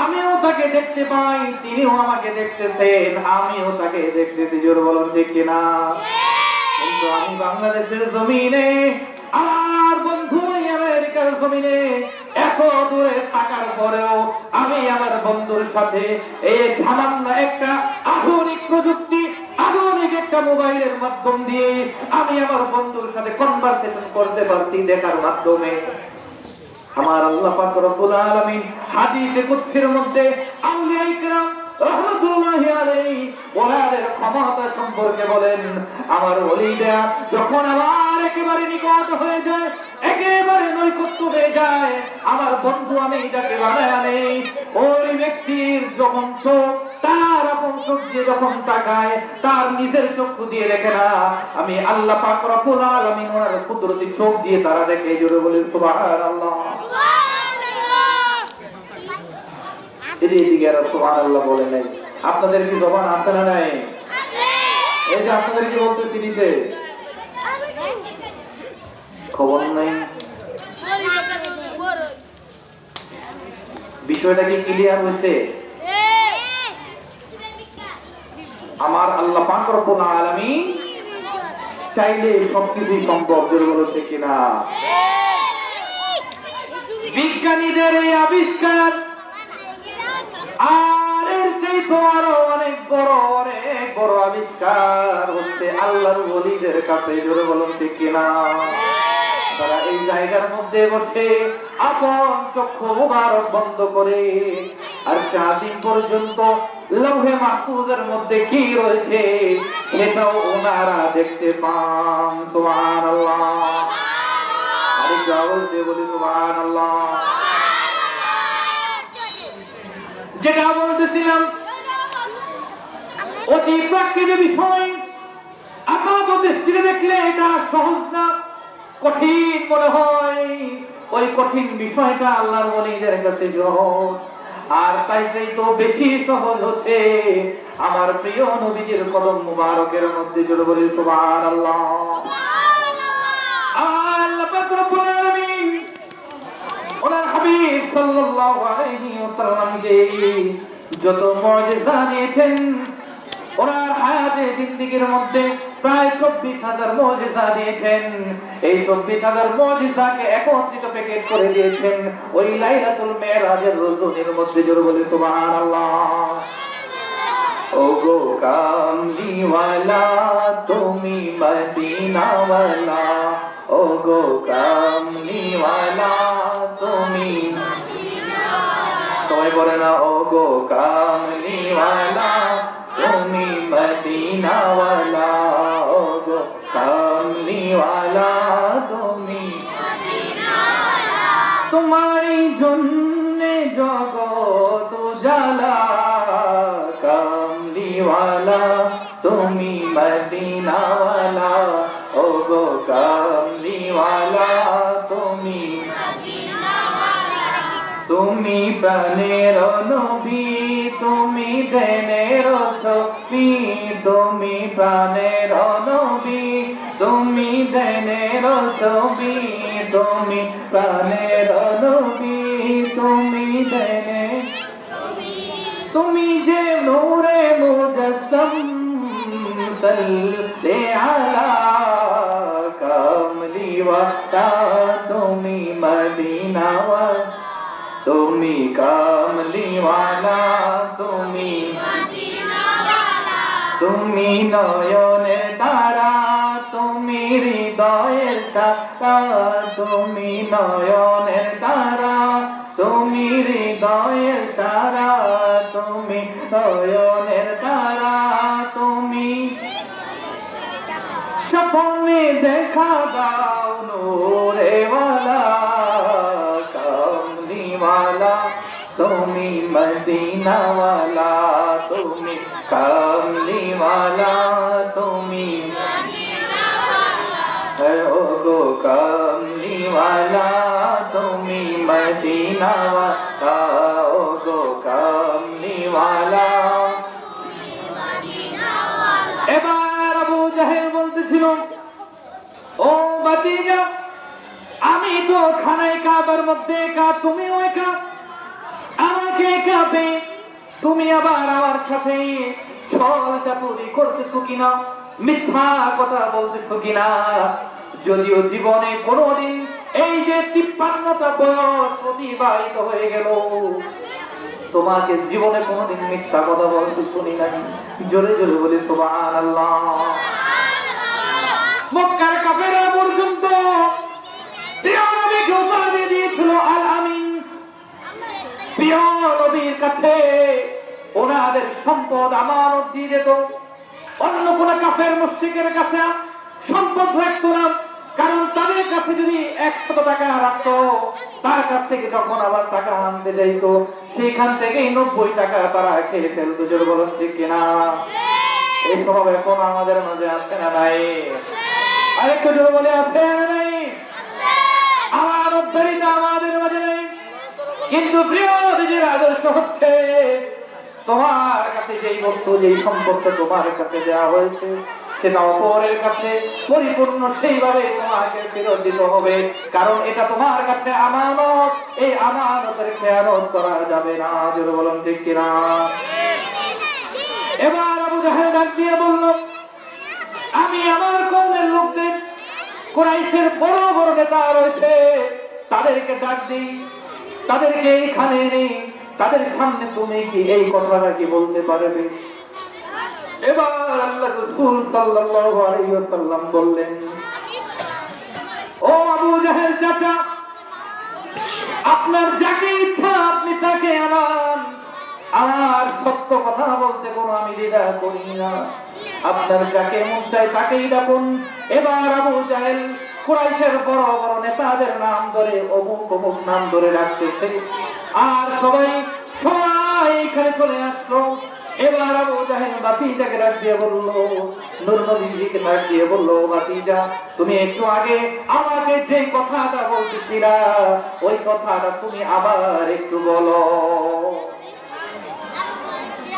আমিও তাকে দেখতে পাই, তিনিও আমাকে দেখতেছেন, আমিও তাকে দেখতেছি, জোরে বলুন ঠিক কিনা। কিন্তু আমি বাংলাদেশের জমিনে, আর বন্ধু আমেরিকার জমিনে এত দূরে থাকার পরেও আমি আমার বন্ধুর সাথে এই সামান্য একটা আধুনিক প্রযুক্তি, আধুনিক একটা মোবাইলের মাধ্যম দিয়ে আমি আমার বন্ধুর সাথে কনভারসেশন করতে পারছি দেখার মাধ্যমে। আমার আল্লাহ পাক রব্বুল আলামিন হাদিসে কুদসির মধ্যে আউলিয়া ইকরাম রাহমাতুল্লাহি আলাইহি ওনাদের ক্ষমতা সম্পর্কে বলেন, আমার ওলিরা যখন আমার একেবারে নিকট হয়ে যায়, একেবারে নৈকট্য হয়ে যায়, আমার বন্ধু আমি যাকে বানায় আনি, ওই ব্যক্তির যখন চোখ তার আপন চোখ দিয়ে যখন তাকায়, তার নিজের চক্ষু দিয়ে দেখে না, আমি আল্লাহ পাক রব্বুল আলামিন ওনার কুদরতি চোখ দিয়ে তারা দেখে, জোরে বলেন সুবহানাল্লাহ। এদিকে আর সুবহানাল্লাহ বলে নাই। আপনাদের কি জবান আছে না নাই? এই যে আপনাদের কি বলতেছি নিতে খবর নাই, বিষয়টা কি ক্লিয়ার হয়েছে? আমার আল্লাহ পাক রব্বুল আলামিন চাইলে সবকিছুই সম্ভব, জোরে বলছে কিনা। বিজ্ঞানীদের এই আবিষ্কার আর এর চাইতে আরো অনেক বড় আবিষ্কার হচ্ছে আল্লাহর ওলিদের কাছে, জোরে বলুন ঠিক কিনা। তারা এই জায়গার মধ্যে বসে আপন চক্ষু মুবারক বন্ধ করে আর 4 দিন পর্যন্ত লৌহে মাহফুজের মধ্যে কি রয়েছে সেটাও ওনারা দেখতে পান। সুবহানাল্লাহ। আরে বলতে বলি সুবহানাল্লাহ। যেটা বলতেছিলাম অতি প্রাকৃতিক বিষয়, আপাত দৃষ্টিতে দেখলে এটা সহজ না, কঠিন মনে হয়, ওই কঠিন বিষয়টা আল্লাহর ওলিদের কাছে সহজ। আর তাই সেই তো বেশি সহজ হচ্ছে আমার প্রিয় নবীজির কদম মুবারকের মধ্যে, জোরে বলি সুবহানাল্লাহ। আল্লাহ পাক রব্বুল আলামিন ওনার হাবিব সাল্লাল্লাহু আলাইহি ওয়াসাল্লাম যে যত মুজিজা দিয়েছেন, ওনার হায়াতে জিন্দেগীর মধ্যে প্রায় 24,000 মুজিজা দিয়েছেন। এই 24,000 মুজিজাকে একত্রিত প্যাকেট করে দিয়েছেন ওই লাইলাতুল মিরাজের রজনীর মধ্যে, জোরে বলি সুবহানাল্লাহ। ও গো কামলিওয়ালা তুমি মদিনাওয়ালা, ও গো কামলিওয়ালা তুমি, সবাই বলে না ও গো কামলিওয়ালা তুমি মদিনাওয়ালা, ও গো কামলিওয়ালা তুমি, তোমারই জন্যে জগৎ উজালা, কামলিওয়ালা তুমি মদিনাওয়ালা, ও গো কামলিওয়ালা তুমি, তুমি প্রাণের নবী, তুমি দেনের ছবি, তুমি প্রাণের নবী, তুমি দেনের ছবি, তুমি প্রাণের নবী, তুমি দেনের, তুমি যে নূরে মুজাসসাম সাল্লি আলা কামলিওয়ালা তুমি মদিনাওয়ালা, তুমি কামলিওয়ালা তুমি, তুমি নয়নের তারা, তুমি হৃদয়ের তারা, তুমি নয়নের তারা, তুমি হৃদয়ের তারা, তুমি নয়নের তারা, তুমি স্বপ্নে দেখা দাও নূরেওয়ালা, वाला তুমি মদিনা वाला তুমি কামলি वाला তুমি ओ गो कामली वाला তুমি মদিনা वाला ओ गो कामली वाला। এবার আবু জাহেল বলতেছিল, ও ভাতিজা, আমি তো খানায় কাবার মধ্যে একা, তুমিও একা, আমাকে একা পেয়ে তুমি আবার আমার সাথে ছল চাতুরি করতেছো কিনা, মিথ্যা কথা বলতেছো কিনা? যদিও জীবনে কোনোদিন এই যে 53টা বয়স অতিবাহিত হয়ে গেল, তোমাকে জীবনে কোনোদিন মিথ্যা কথা বলতে শুনি নাই। জোরে জোরে বলি সুবহানাল্লাহ। মক্কার কাফেররা পর্যন্ত প্রিয় নবীকে উপাধি দিয়েছিল আল আমিন। প্রিয় নবীর কাছে ওনাদের সম্পদ আমানত দিয়ে যেত, অন্য কোন কাফের মুশরিকের কাছে সম্পদ রাখতো না, কারণ তাদের কাছে যদি 100 টাকা রাখতো, তার কাছ থেকে যখন আবার টাকা আনতে যাইতো, সেখান থেকেই 90 টাকা তারা খেয়ে ফেলতো। জোরে বলুন ঠিক কিনা? এই স্বভাব এখন আমাদের মাঝে আছে না নাই? আরেকটু জোরে বলে আছে না নাই? আমার উদ্ধারিত আমাদের মাঝে নেই। কিন্তু প্রিয় নবীর আদর্শ হচ্ছে, তোমার কাছে যেই বস্তু যেই সম্পদটা তোমার কাছে দেওয়া হয়েছে, সেটা অপরের কাছে পরিপূর্ণ সেইভাবে তোমাকে ফেরত দিতে হবে, কারণ এটা তোমার কাছে আমানত। এই আমানতের খেয়ানত করা যাবে না। জোরে বলুন ঠিক কিনা? এবার আবু জাহেল ডাক দিয়ে বলল, আমি আমার কওমের লোকদের, কুরাইশের বড় বড় নেতা রয়েছে, তাদেরকে ডাক দিই, তাদেরকে এইখানে নেই, তাদের সামনে তুমি কি এই কথাটা কি বলতে পারবে? এবার আল্লাহ রাসূল সাল্লাল্লাহু আলাইহি ওয়াসাল্লাম বললেন, ও আবু জাহেল চাচা, আপনার যাকে ইচ্ছা আপনি তাকে আনান, আমার সত্য কথা বলতে কোনো আমি দ্বিধা করি না, আপনার যাকে মন চায় তাকেই ডাকুন। এবার আবু জাহেল কুরাইশের বড় বড় নেতাদের নাম ধরে অমুক অমুক নাম ধরে রাখতেছে, আর সবাই এখানে চলে আসলো। এবার আবু জাহেল ভাতিজাকে ডাক দিয়ে বলল, নূর নবীকে ডাক দিয়ে বলল, ভাতিজা, তুমি একটু আগে আমাকে যে কথাটা বলতেছিলা, ওই কথাটা তুমি আবার একটু বলো।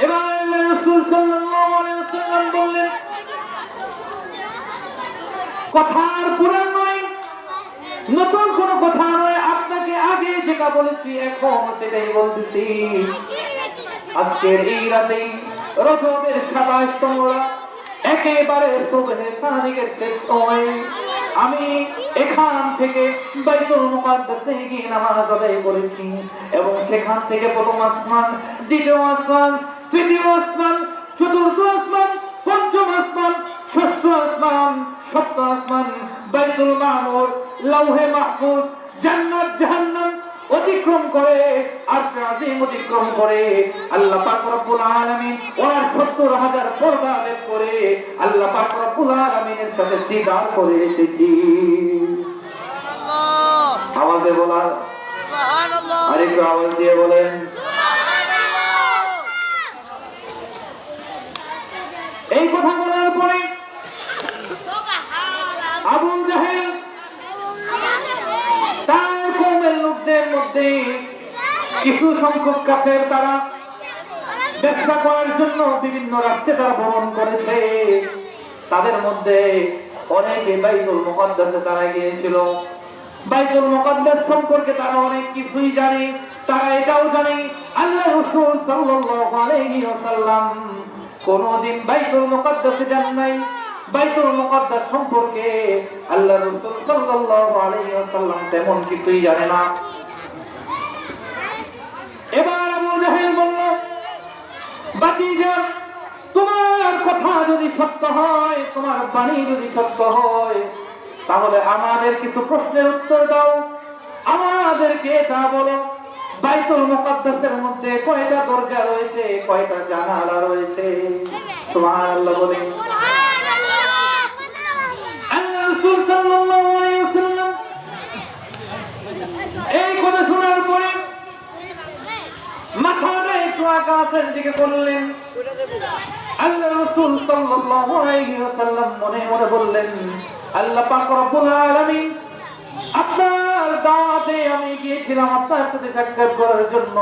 এবার রাসূল সাল্লাল্লাহু আলাইহি ওয়াসাল্লাম বললেন, কথার পুরাণ নয়, নতুন কোন কথা নয়, আপনাকে আগে যেটা বলেছি এখন সেটাই বলতেছি। আজকের এই রাতে রজবের 27তম রাত, একেবারে সুবহে সাদিকের শেষ সময়ে আমি এখান থেকে বাইতুল মুকাদ্দাসে গিয়ে নামাজ আদায় করেছি, এবং সেখান থেকে প্রথম আসমান, দ্বিতীয় আসমান, তৃতীয় আসমান, চতুর্থ আসমান, পঞ্চম আসমান, ষষ্ঠ আসমান, সপ্তম আসমান, বাইতুল মামুর, লাউহে মাহফুজ, জান্নাত জাহান্নাম অতিক্রম করে, আরশে আজিম অতিক্রম করে, আল্লাহ পাক রব্বুল আলামিন ওনার ৭০,০০০ পর্দা ভেদ করে আল্লাহ পাক রব্বুল আলামিনের সাথে দিদার করে এসেছি। সুবহানাল্লাহ। আওয়াজে বলা সুবহানাল্লাহ। আরেকটু আওয়াজ দিয়ে বলেন সুবহানাল্লাহ। এই কথা বলার পরে আবু জাহেল তার কওমের লোকদের মধ্যে কিছু সংখ্যক কাফের, তারা ব্যবসা করার জন্য বিভিন্ন রাস্তায় তারা ভ্রমণ করেছে, তাদের মধ্যে অনেকে বাইতুল মুকাদ্দাসে তারা গিয়েছিল। বাইতুল মুকাদ্দাস সম্পর্কে তারা অনেক কিছুই জানে। তারা এটাও জানে আল্লাহ রাসূল সাল্লাল্লাহু আলাইহি ওয়াসাল্লাম কোনদিন বাইতুল মুকাদ্দাসে যান নাই। বাইতুল মুকাদ্দাস সম্পর্কে আল্লাহ রাসূল সাল্লাল্লাহু আলাইহি ওয়াসাল্লাম তেমন কিছুই জানে না। এবার আবু জাহেল বলল, ভাতিজা, তোমার কথা যদি সত্য হয়, তোমার বাণী যদি সত্য হয়, তাহলে আমাদের কিছু প্রশ্নের উত্তর দাও, আমাদেরকে এটা বলো, বাইতুল মুকাদ্দাসের মধ্যে কয়টা দরজা রয়েছে, কয়টা জানালা রয়েছে? সুবহানাল্লাহ বলেন। আল্লাহ রাসূল সাল্লাল্লাহু আলাইহি ওয়াসাল্লাম এই কথা শোনার পরে একটু আকাশের দিকে করলেন। আল্লাহ রাসূল সাল্লাল্লাহু আলাইহি ওয়াসাল্লাম মনে মনে বললেন, আল্লাহ পাক রব্বুল আলামিন আপনার দাওয়াতে আমি গিয়েছিলাম আপনার সাথে সাক্ষাৎ করার জন্য।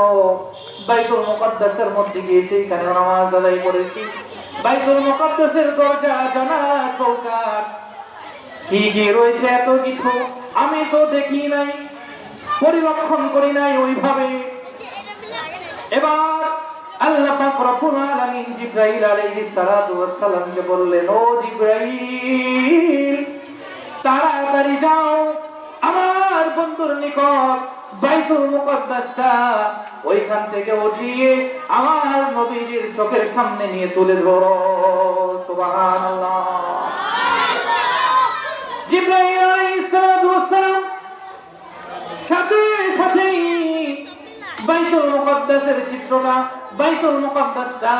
বাইতুল মুকাদ্দাসের মধ্যে গিয়ে সেইখানে নামাজ আদায় করেছি। বাইতুল মুকাদ্দাসের দরজা, জানালা, চৌকাঠ কি কি রয়েছে এত কিছু আমি তো দেখি নাই, পরিরক্ষণ করি নাই ওইভাবে। এবার আল্লাহ পাক রব্বুল আলামিন জিবরাইল আলাইহিস সালাতু ওয়াস সালামকে বললেন, ও জিবরাইল তাড়াতাড়ি যাও আমার বন্ধুর নিকট বাইতুল মুকাদ্দাসটা ওইখান থেকে উঠিয়ে আমার নবীজির চোখের সামনে নিয়ে তুলে ধরো। সুবহানাল্লাহ। জিবরাইল আলাইহিস সালাতু ওয়াস সালাম সাথে সাথেই বাইতুল মুকাদ্দাসের চিত্রটা, বাইতুল মুকাদ্দাসটা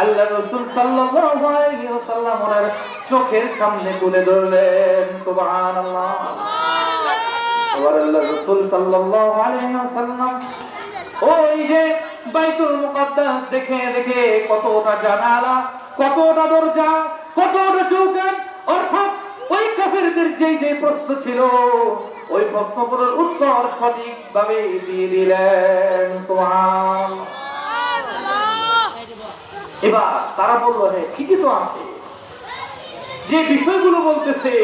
আল্লাহ রাসূল সাল্লাল্লাহু আলাইহি ওয়াসাল্লাম ওনার চোখের সামনে তুলে ধরলেন। সুবহানাল্লাহ। আবার আল্লাহ রাসূল সাল্লাল্লাহু আলাইহি ওয়াসাল্লাম ওই যে বাইতুল মুকাদ্দাস দেখে দেখে কতটা জানালা, কতটা দরজা, কতটা চৌকাঠ, অর্থাৎ ওই কাফেরদের যে প্রশ্ন ছিল ওই প্রশ্নগুলোর উত্তর সঠিকভাবে দিয়ে দিলেন। সুবহানাল্লাহ। এবার তারা বলল, হ্যাঁ ঠিকই তো আছে, যে বিষয়গুলো বলতেছে,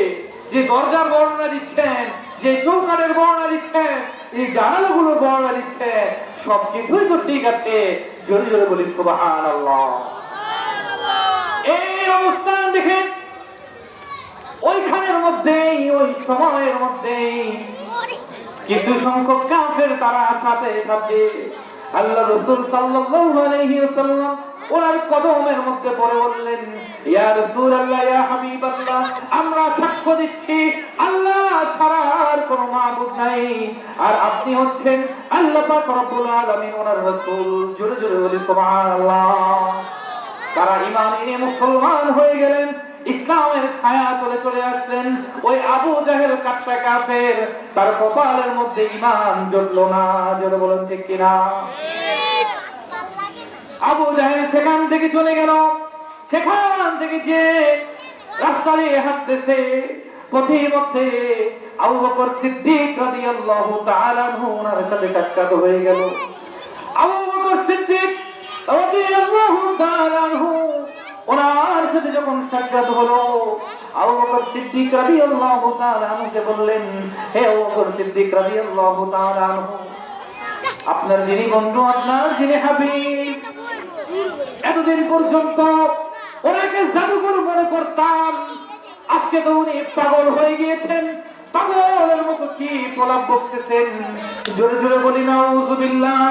যে দরজার বর্ণনা দিচ্ছেন, যে চৌকাঠের বর্ণনা দিচ্ছেন, এই জানালাগুলোর বর্ণনা দিচ্ছেন, সবকিছুই তো ঠিক আছে। জোরে জোরে বলি সুবহানাল্লাহ। এই অবস্থান দেখেন ওইখানের মধ্যেই, ওই সময়ের মধ্যেই কিছু সংখ্যক কাফের তারা সাথে সাথে আল্লাহ রাসূল সাল্লাল্লাহু আলাইহি ওয়াসাল্লাম ওনার কদমের মধ্যে পড়ে বললেন, ইয়া রাসূলুল্লাহ, ইয়া হাবিবাল্লাহ, আমরা সাক্ষ্য দিচ্ছি আল্লাহ ছাড়া আর কোনো মাবুদ নাই, আর আপনি হচ্ছেন আল্লাহ পাক রব্বুল আলামিন ওনার রাসূল। জোরে জোরে বলি সুবহানাল্লাহ। তারা ঈমান এনে মুসলমান হয়ে গেলেন, ইসলামের ছায়া তলে চলে আসলেন। ওই আবু জাহেল কাফের কাফের, তার কপালের মধ্যে ঈমান জুটলো না। জোরে বলেন ঠিক কিনা? আবু জাহেল সেখান থেকে চলে গেল। সেখান থেকে যে রাস্তা দিয়ে হাঁটতেছে, পথের মধ্যে আবু বকর সিদ্দিক রাদিয়াল্লাহু তাআলা আনহু ওনার সাথে সাক্ষাৎ হয়ে গেল। আবু বকর সিদ্দিক রাদিয়াল্লাহু তাআলা আনহু ওনার সাথে যখন সাক্ষাৎ হলো, আবু বকর সিদ্দিক রাদিয়াল্লাহু তাআলা আনহুকে বললেন, হে আবু বকর সিদ্দিক রাদিয়াল্লাহু তাআলা আনহু, আপনার যিনি বন্ধু, আপনার যিনি হাবিব, এতদিন পর্যন্ত ওনাকে জাদুকর মনে করতাম, আজকে তো উনি পাগল হয়ে গিয়েছেন। পাগলের মতো কি প্রলাপ বকতেছেন? জোরে জোরে বলি নাউযুবিল্লাহ।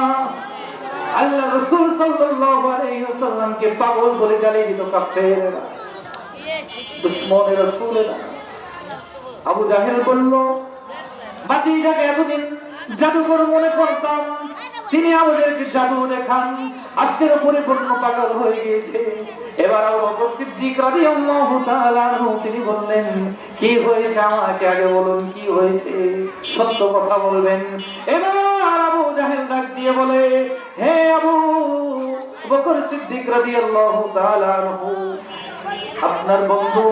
আল্লাহ রাসূল সাল্লাল্লাহু আলাইহি ওয়াসাল্লামকে পাগল বলে গালি দিত কাফেররা, দুশমনের রাসূলেরা। আবু জাহেল বলল, বাতিজাকে এতদিন জাদুকর মনে করতাম, তিনি আমাদেরকে জাদু দেখান, আজকের পরিপূর্ণ পাগল হয়ে গিয়েছে। এবার আবু বকর সিদ্দিক রাদিয়াল্লাহু তাআলা আনহু তিনি বললেন, কি হয়েছে আমাকে আগে বলুন, কি হয়েছে, সত্য কথা বলবেন। এবার আবু জাহেল ডাক দিয়ে বলে, হে আবু বকর সিদ্দিক রাদিয়াল্লাহু তাআলা আনহু, আপনার বন্ধু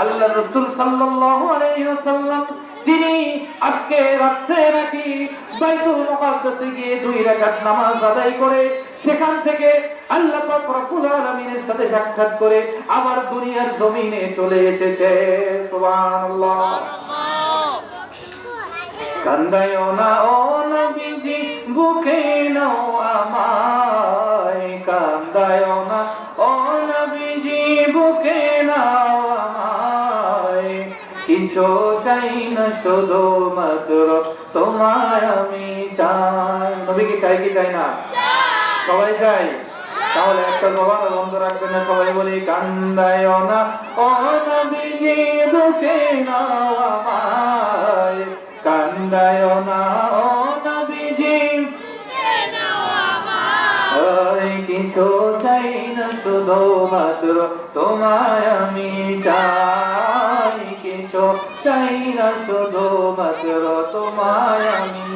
আল্লাহ রাসূল সাল্লাল্লাহু আলাইহি ওয়াসাল্লাম তিনি আজকে রাতে নাকি বাইতুল মুকাদ্দাসে গিয়ে 2 রাকাত নামাজ আদায় করে সেখান থেকে আল্লাহ পাক রব্বুল আলামিনের সাথে সাক্ষাৎ করে আবার দুনিয়ার জমিনে চলে এসেছে। সুবহানাল্লাহ। কান্দায়ও না ও নবীজি, বুকে নাও আমায়, কান্দায়ও না ও নবীজি, বুকে নাও আমায়, কিছু চাই না শুধু মাত্র তোমায় আমি চাই। নবী কি চাই কি চাই না? সবাই চাই। তাহলে একটা জবান বন্ধ রাখবেন না, সবাই বলি, কান্দায়ও না ও নবীজি, বুকে নাও আমায়, কান্দায়ও না ও নবীজি, কিছু চাই না শুধু মাত্র তোমায় আমি চাই, কিছু চাই না শুধু মাত্র তোমায় আমি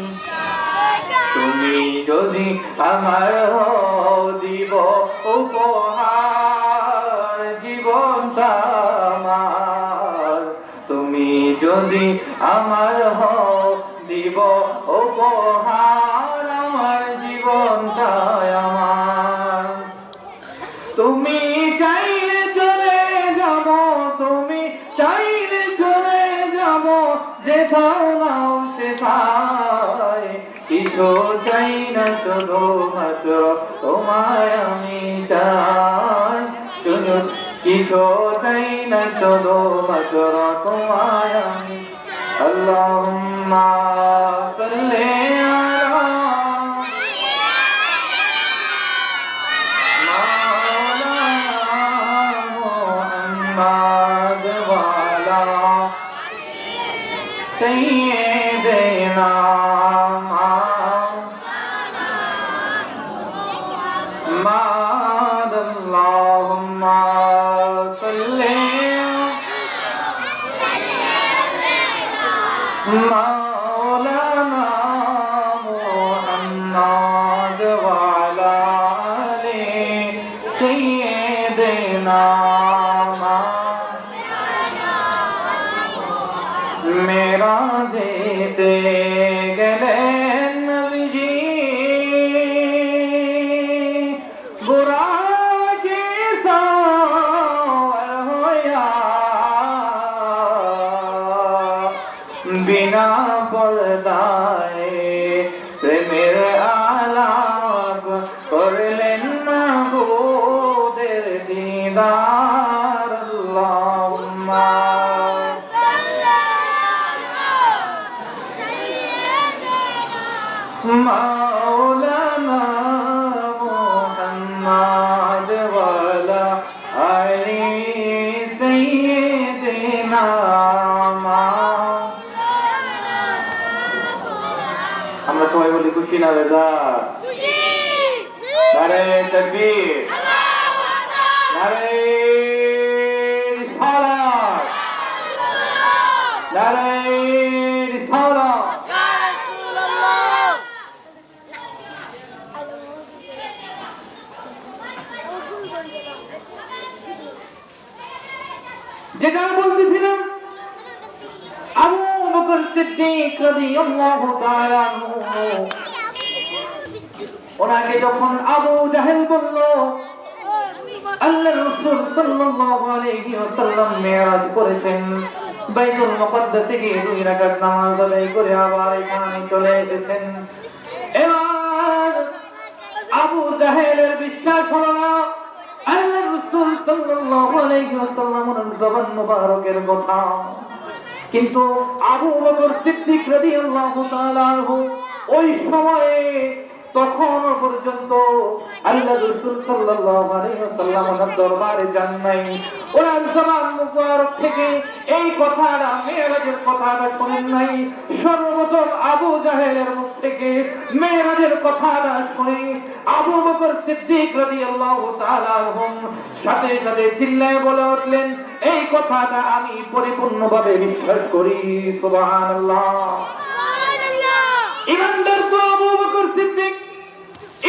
তুমি যদি আমার হও দিব উপহার জীবনটা আমার, তুমি যদি আমার হও দিব উপহার আমার জীবনটা আমার। তুমি চাইলে চলে যাব, তুমি চাইলে চলে যাব, যেথাও নাও সেথায়, কিছু চাই না শুধু মাত্র তোমায় আমি চাই, শুধু কিছু চাই না শুধু মাত্র তোমায় আমি। আল্লাহুম্মা সাল্লি আলা محمد वाला सैयदना محمد اللهم صل مولانا محمد वाला सैयदना मेरा देते गलेन नबीजी बुरा के सावर होया, बिना पर्दाए प्रेमेर आलाप करलेन महबूबेर दीदार। अल्लाहुम्मा मौलाना मुहम्मद वाला अली सैयदना। আমরা সবাই বলি খুশি না বেজা? নারে তাকবীর, নারে রিসালাত, নারে রিসালাত। যেটা বলতেছিলাম, আবু বকর সিদ্দিক রাদিয়াল্লাহু তাআলা আনহু, ওনাকে যখন আবু জাহেল বলল আল্লাহর রাসূল সাল্লাল্লাহু আলাইহি ওয়াসাল্লাম মেরাজ করেছেন, বাইতুল মুকাদ্দাসে গিয়ে 2 রাকাত নামাজ আদায় করে আবার এখানে চলে এসেছেন, এবার আবু জাহেলের বিশ্বাস হলো না আল্লাহর রাসূল সাল্লাল্লাহু আলাইহি ওয়াসাল্লামের জবান মুবারকের কথা। কিন্তু আবু বকর সিদ্দিক রাদিয়াল্লাহু তাআলা আনহু ওই সময়ে তখন পর্যন্ত আল্লাহর রাসূল সাল্লাল্লাহু আলাইহি ওয়াসাল্লামের দরবারে যান নাই। ওনার জবান মুবারক থেকে এই কথাটা, মেরাজের কথাটা শুনেন নাই। সর্বপ্রথম আবু জাহেলের মুখ থেকে মেরাজের কথাটা শুনে আবু বকর সিদ্দিক রাদিয়াল্লাহু তাআলা আনহু সাথে সাথে চিল্লায়ে বলে উঠলেন, এই কথাটা আমি পরিপূর্ণভাবে বিশ্বাস করি। সুবহানাল্লাহ। ইমানদার তো আবু বকর সিদ্দিক,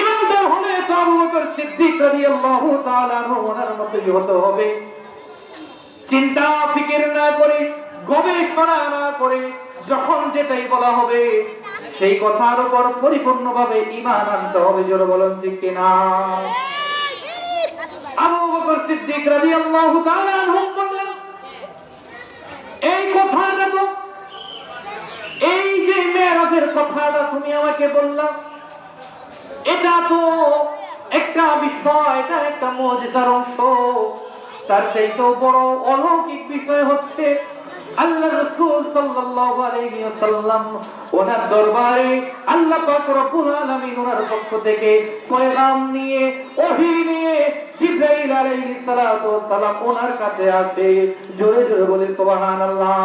ইমানদার হলে তো আবু বকর সিদ্দিক রাদিয়াল্লাহু তাআলা আনহু ওনার মতই হতে হবে। চিন্তা ফিকির না করে, গবেষণা না করে যখন যেটাই বলা হবে সেই কথার উপর পরিপূর্ণভাবে ঈমান আনতে হবে। জোরে বলেন ঠিক কিনা? আবু বকর সিদ্দিক রাদিয়াল্লাহু তাআলা আনহু বললেন, এই কথাটা তো, এই যে মেরাজের কথাটা তুমি আমাকে বললা, এটা তো একটা বিষয়, এটা একটা মুজিজার অংশ। তার চাইতেও বড় অলৌকিক বিষয় হচ্ছে আল্লাহর রাসূল সাল্লাল্লাহু আলাইহি ওয়াসাল্লাম ওনার দরবারে আল্লাহ পাক রব্বুল আলামিন ওনার পক্ষ থেকে পয়গাম নিয়ে, ওহী নিয়ে জিবরাইল আলাইহিস সালাতু ওয়াস সালাম ওনার কাছে আসে। জোরে জোরে বলে সুবহানাল্লাহ।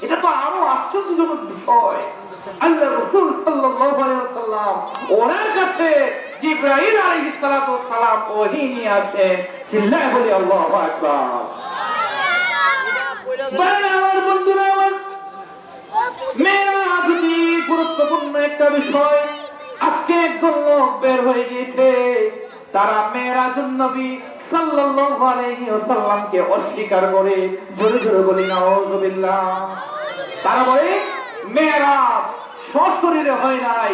এটা তো আরো আশ্চর্যজনক বিষয়। আল্লাহর রাসূল সাল্লাল্লাহু আলাইহি ওয়াসাল্লাম ওনার কাছে জিবরাইল আলাইহিস সালাতু ওয়াস সালাম ওহী নিয়ে আসেন। চিল্লায়ে বলি আল্লাহু আকবার। আমার বন্ধুরা, আমার মেরাজ যদি গুরুত্বপূর্ণ একটা বিষয়, আজকে একজন লোক বের হয়ে গিয়েছে, তারা মেরাজুন নবী সাল্লাল্লাহু আলাইহি ওয়াসাল্লামকে অস্বীকার করে। জোরে জোরে বলি নাউযুবিল্লাহ। তারা বলে মেরাজ সশরীরে হয় নাই,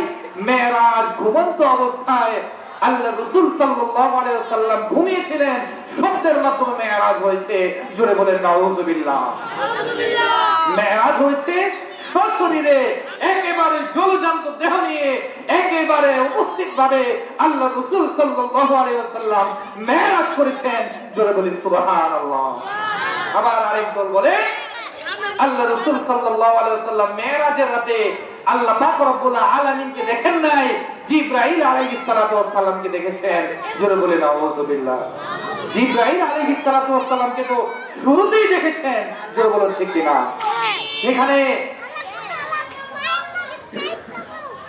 মেরাজ ঘুমন্ত অবস্থায় আল্লাহ রাসূল সাল্লাল্লাহু আলাইহি ওয়াসাল্লাম ঘুমিয়েছিলেন, শব্দের মাধ্যমে মেরাজ হয়েছে। জোরে বলেন নাউযুবিল্লাহ। মেরাজ হয়েছে সশরীরে, একেবারে জলজান্ত দেহ নিয়ে, একেবারে উপস্থিত ভাবে আল্লাহ রাসূল সাল্লাল্লাহু আলাইহি ওয়াসাল্লাম মেরাজ করেছেন। জোরে বলি সুবহানাল্লাহ। আবার আরেকজন বলে আল্লাহ রাসূল সাল্লাল্লাহু আলাইহি ওয়াসাল্লাম মেরাজের রাতে আল্লাহ পাক রব্বুল আলামিনকে দেখেন নাই, জিবরাইল আলাইহিস সালাতু ওয়াস সালামকে দেখেছেন। জোরে বলে নাউযুবিল্লাহ। জিবরাইল আলাইহিস সালাতু ওয়াস সালামকে তো শুরুতেই দেখেছেন। জোরে বলেন ঠিক কি না? এখানে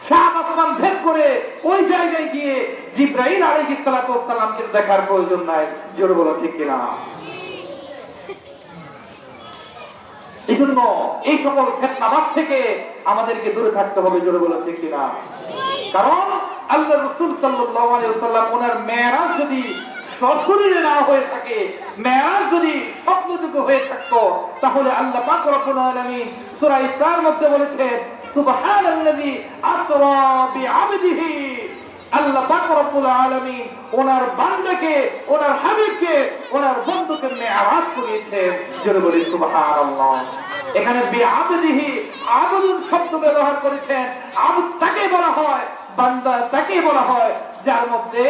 সাত আসমান ভেদ করে ওই জায়গায় গিয়ে জিবরাইল আলাইহিস সালাতু ওয়াস সালামকে দেখার প্রয়োজন নাই। জোরে বলেন ঠিক কি না? এই জন্য এই সকল ফিতনাবাদ থেকে আমাদেরকে দূরে থাকতে হবে। জোরে বলে ঠিক কিনা? কারণ আল্লাহ রাসূল সাল্লাল্লাহু আলাইহি ওয়াসাল্লাম ওনার মেরাজ যদি সশরীরে না হয়ে থাকে, মেরাজ যদি স্বপ্নযোগ্য হয়ে থাকতো, তাহলে আল্লাহ পাক রব্বুল আলামিন সূরা ইসরার মধ্যে বলেছেন সুবহানাল্লাযী আসরা বিআবদিহি। আল্লাহ পাক রব্বুল আলামিন ওনার বান্দাকে, ওনার হাবিবকে, ওনার বন্ধুকে মেরাজ করিয়েছেন। জোরে বলি সুবহানাল্লাহ। এখানে বিআবদিহি আবদুন শব্দ ব্যবহার করেছেন। আবদ তাকে বলা হয়, বান্দা তাকে বলা হয় যার মধ্যে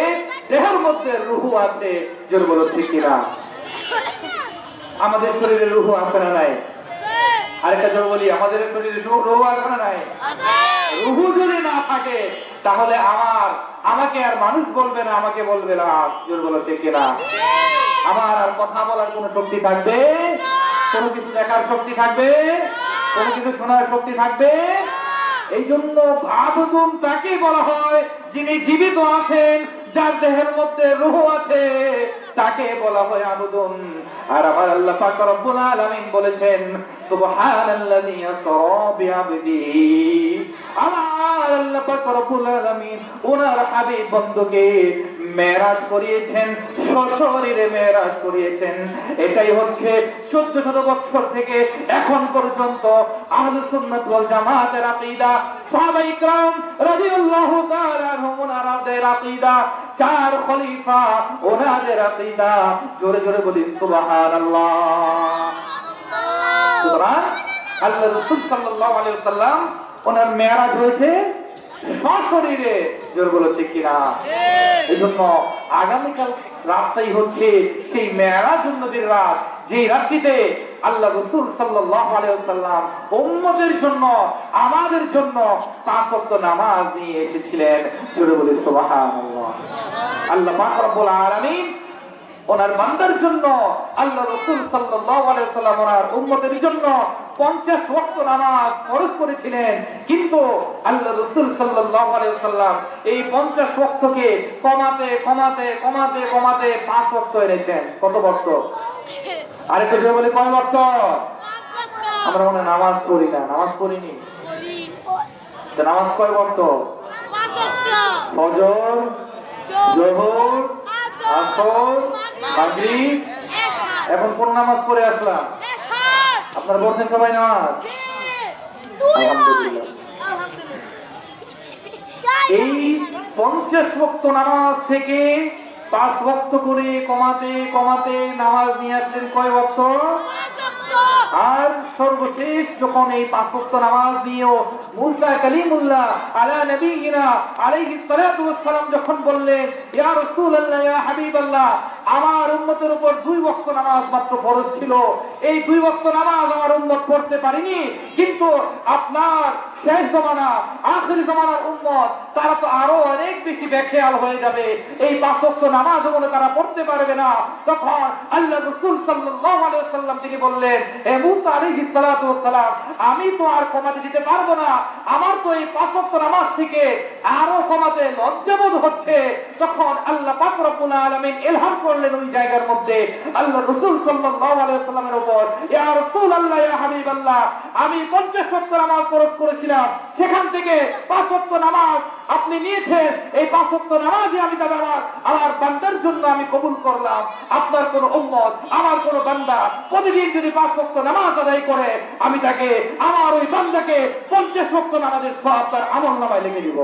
দেহের মধ্যে রূহ আছে। জোরে বলো ঠিক কিনা? আমাদের শরীরে রূহ আছে না নাই? আরেকটা জোরে বলি, আমাদের শরীরে রূহ আছে না নাই? রূহ যদি না থাকে তাহলে আমাকে আর মানুষ বলবে না, আমাকে বলবে না। জোরে বলো ঠিক কিনা? আমার আর কথা বলার কোনো শক্তি থাকবে? কোনো কিছু দেখার শক্তি থাকবে? কোনো কিছু শোনার শক্তি থাকবে? এই জন্য আবদুন তাকে বলা হয় যিনি জীবিত আছেন, যার দেহের মধ্যে রূহ আছে, তাকে বলা হয় আবদুন। আর আমার আল্লাহ পাক রব্বুল আলামিন বলেছেন সুবহানাল্লাযী আসরা বিআবদিহি। আমার আল্লাহ পাক রব্বুল আলামিন ওনার হাবিব বন্ধুকে মেরাজ করিয়েছেন, সশরীরে মেরাজ করিয়েছেন। এটাই হচ্ছে 1400 বছর থেকে এখন পর্যন্ত আহলুস সুন্নাত ওয়াল জামাতের আকীদা, সাহাবায়ে کرام রাদিয়াল্লাহু তাআলা আনহুম ওনাদের আকীদা, চার খলিফা ওনাদের আকীদা। জোরে জোরে বলি সুবহানাল্লাহ। সুতরাং আল্লাহ রাসূল সাল্লাল্লাহু আলাইহি ওয়াসাল্লাম ওনার মেরাজ হয়েছে সশরীরে। জোরে বলো ঠিক কিনা? এই জন্য আগামীকাল রাতটাই হচ্ছে সেই মেরাজুন নবীর রাত, যে রাত্রিতে আল্লাহ রাসূল সাল্লাল্লাহু আলাইহি ওয়াসাল্লাম উম্মতের জন্য, আমাদের জন্য 5 ওয়াক্ত নামাজ নিয়ে এসেছিলেন। জোরে বলি সুবহানাল্লাহ। আল্লাহ পাক রব্বুল আলামিন ওনার বান্দার জন্য, আল্লাহ রাসূল সাল্লাল্লাহু আলাইহি ওয়াসাল্লাম ওনার উম্মতের জন্য 50 ওয়াক্ত নামাজ ফরজ করেছিলেন। কিন্তু আল্লাহ রাসূল সাল্লাল্লাহু আলাইহি ওয়াসাল্লাম এই 50 ওয়াক্তকে কমাতে কমাতে কমাতে কমাতে 5 ওয়াক্ত এনেছেন। কত ওয়াক্ত? আরেকটু জোরে বলে কয় ওয়াক্ত? আমরা মনে নামাজ পড়ি না, নামাজ পড়িনি। নামাজ কয় ওয়াক্ত? 5 ওয়াক্ত। ফজর, যোহর, আসর, মাগরিব। এখন কোন নামাজ পড়ে আসলাম? আপনারা পড়ছেন সবাই নামাজ? আলহামদুলিল্লাহ। এই 50 ওয়াক্ত নামাজ থেকে 5 ওয়াক্ত করে কমাতে কমাতে নামাজ নিয়ে আসলেন কয় ওয়াক্ত? আর সর্বশেষ যখন এই 5 ওয়াক্ত নামাজ নিয়েও মুসা কালিমুল্লাহ আলা নবিয়িনা আলাইহিস সালাতু ওয়াস সালাম যখন বললেন ইয়া রাসূলুল্লাহ ইয়া হাবিবাল্লাহ, আমার উম্মতের উপর 2 ওয়াক্ত নামাজ মাত্র ফরজ ছিল, এই 2 ওয়াক্ত নামাজ আমার উম্মত পড়তে পারেনি, কিন্তু আপনার শেষ জামানা আখির জামানার উম্মত তারা তো আরো অনেক বেশি বেখেয়াল হয়ে যাবে, এই 5 ওয়াক্ত নামাজ বলে তারা পড়তে পারবে না। তখন আল্লাহ রাসূল সাল্লাল্লাহু আলাইহি ওয়াসাল্লাম তিনি বললেন হে মুসা আলাইহিস সালাতু ওয়াস সালাম, আমি তো আর কমাতে দিতে পারবো না, আমার তো এই 5 ওয়াক্ত নামাজ থেকে আরো কমাতে লজ্জাবোধ হচ্ছে। তখন আল্লাহ পাক রব্বুল আলামিন ইলহাম করলেন ওই জায়গার মধ্যে আল্লাহ রাসূল সাল্লাল্লাহু আলাইহি ওয়াসাল্লামের উপর, ইয়া রাসূলুল্লাহ ইয়া হাবিবাল্লাহ, আমি 50 ওয়াক্ত নামাজ ফরজ করেছিলাম, সেখান থেকে 5 ওয়াক্ত নামাজ আপনি নিয়েছেন, এই 5 ওয়াক্ত নামাজই আমি তবে আমার বান্দার জন্য আমি কবুল করলাম। আপনার কোন উম্মত, আমার কোন বান্দা প্রতিদিন যদি 5 ওয়াক্ত নামাজ আদায় করে, আমি তাকে, আমার ওই বান্দাকে 50 ওয়াক্ত নামাজের সওয়াব তার আমলনামায় লিখে দিব।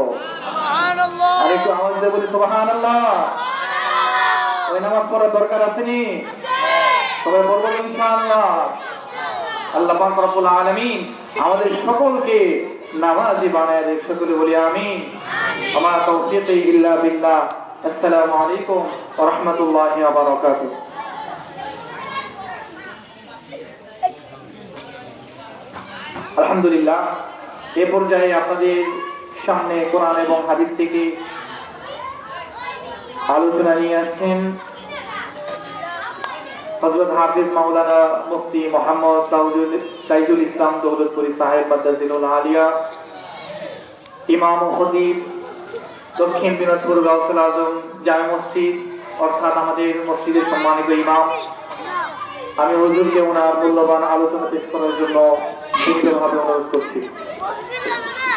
সুবহানাল্লাহ। আর একটু আওয়াজ দিয়ে বলি সুবহানাল্লাহ। ওই নামাজ পড়ার দরকার আছে নি? সবাই বলবো ইনশাআল্লাহ। আল্লাহ পাক রব্বুল আলামিন আমাদের সকলকে নামাজি বানায় দেখ, সকলে বলি আমিন। আমার তাওফীক ইল্লা বিল্লাহ। আসসালামু আলাইকুম ওয়া রাহমাতুল্লাহি ওয়া বারাকাতুহু। আলহামদুলিল্লাহ, এই পর্যায়ে আপনাদের সামনে কোরআন এবং হাদিস থেকে আলোচনা নিয়ে আসছেন হযরত হাফিজ মাওলানা মুফতি মোহাম্মদ সাইদুল ইসলাম দৌলতপুরি সাহেব বাদাজিলুল আলিয়া, ইমাম ও খতিব দক্ষিণ দিনাজপুর গাউসুল আজম জামে মসজিদ, অর্থাৎ আমাদের মসজিদের সম্মানিত ইমাম। আমি হুজুরকে ওনার মূল্যবান আলোচনা পেশ করার জন্য বিনীতভাবে অনুরোধ করছি।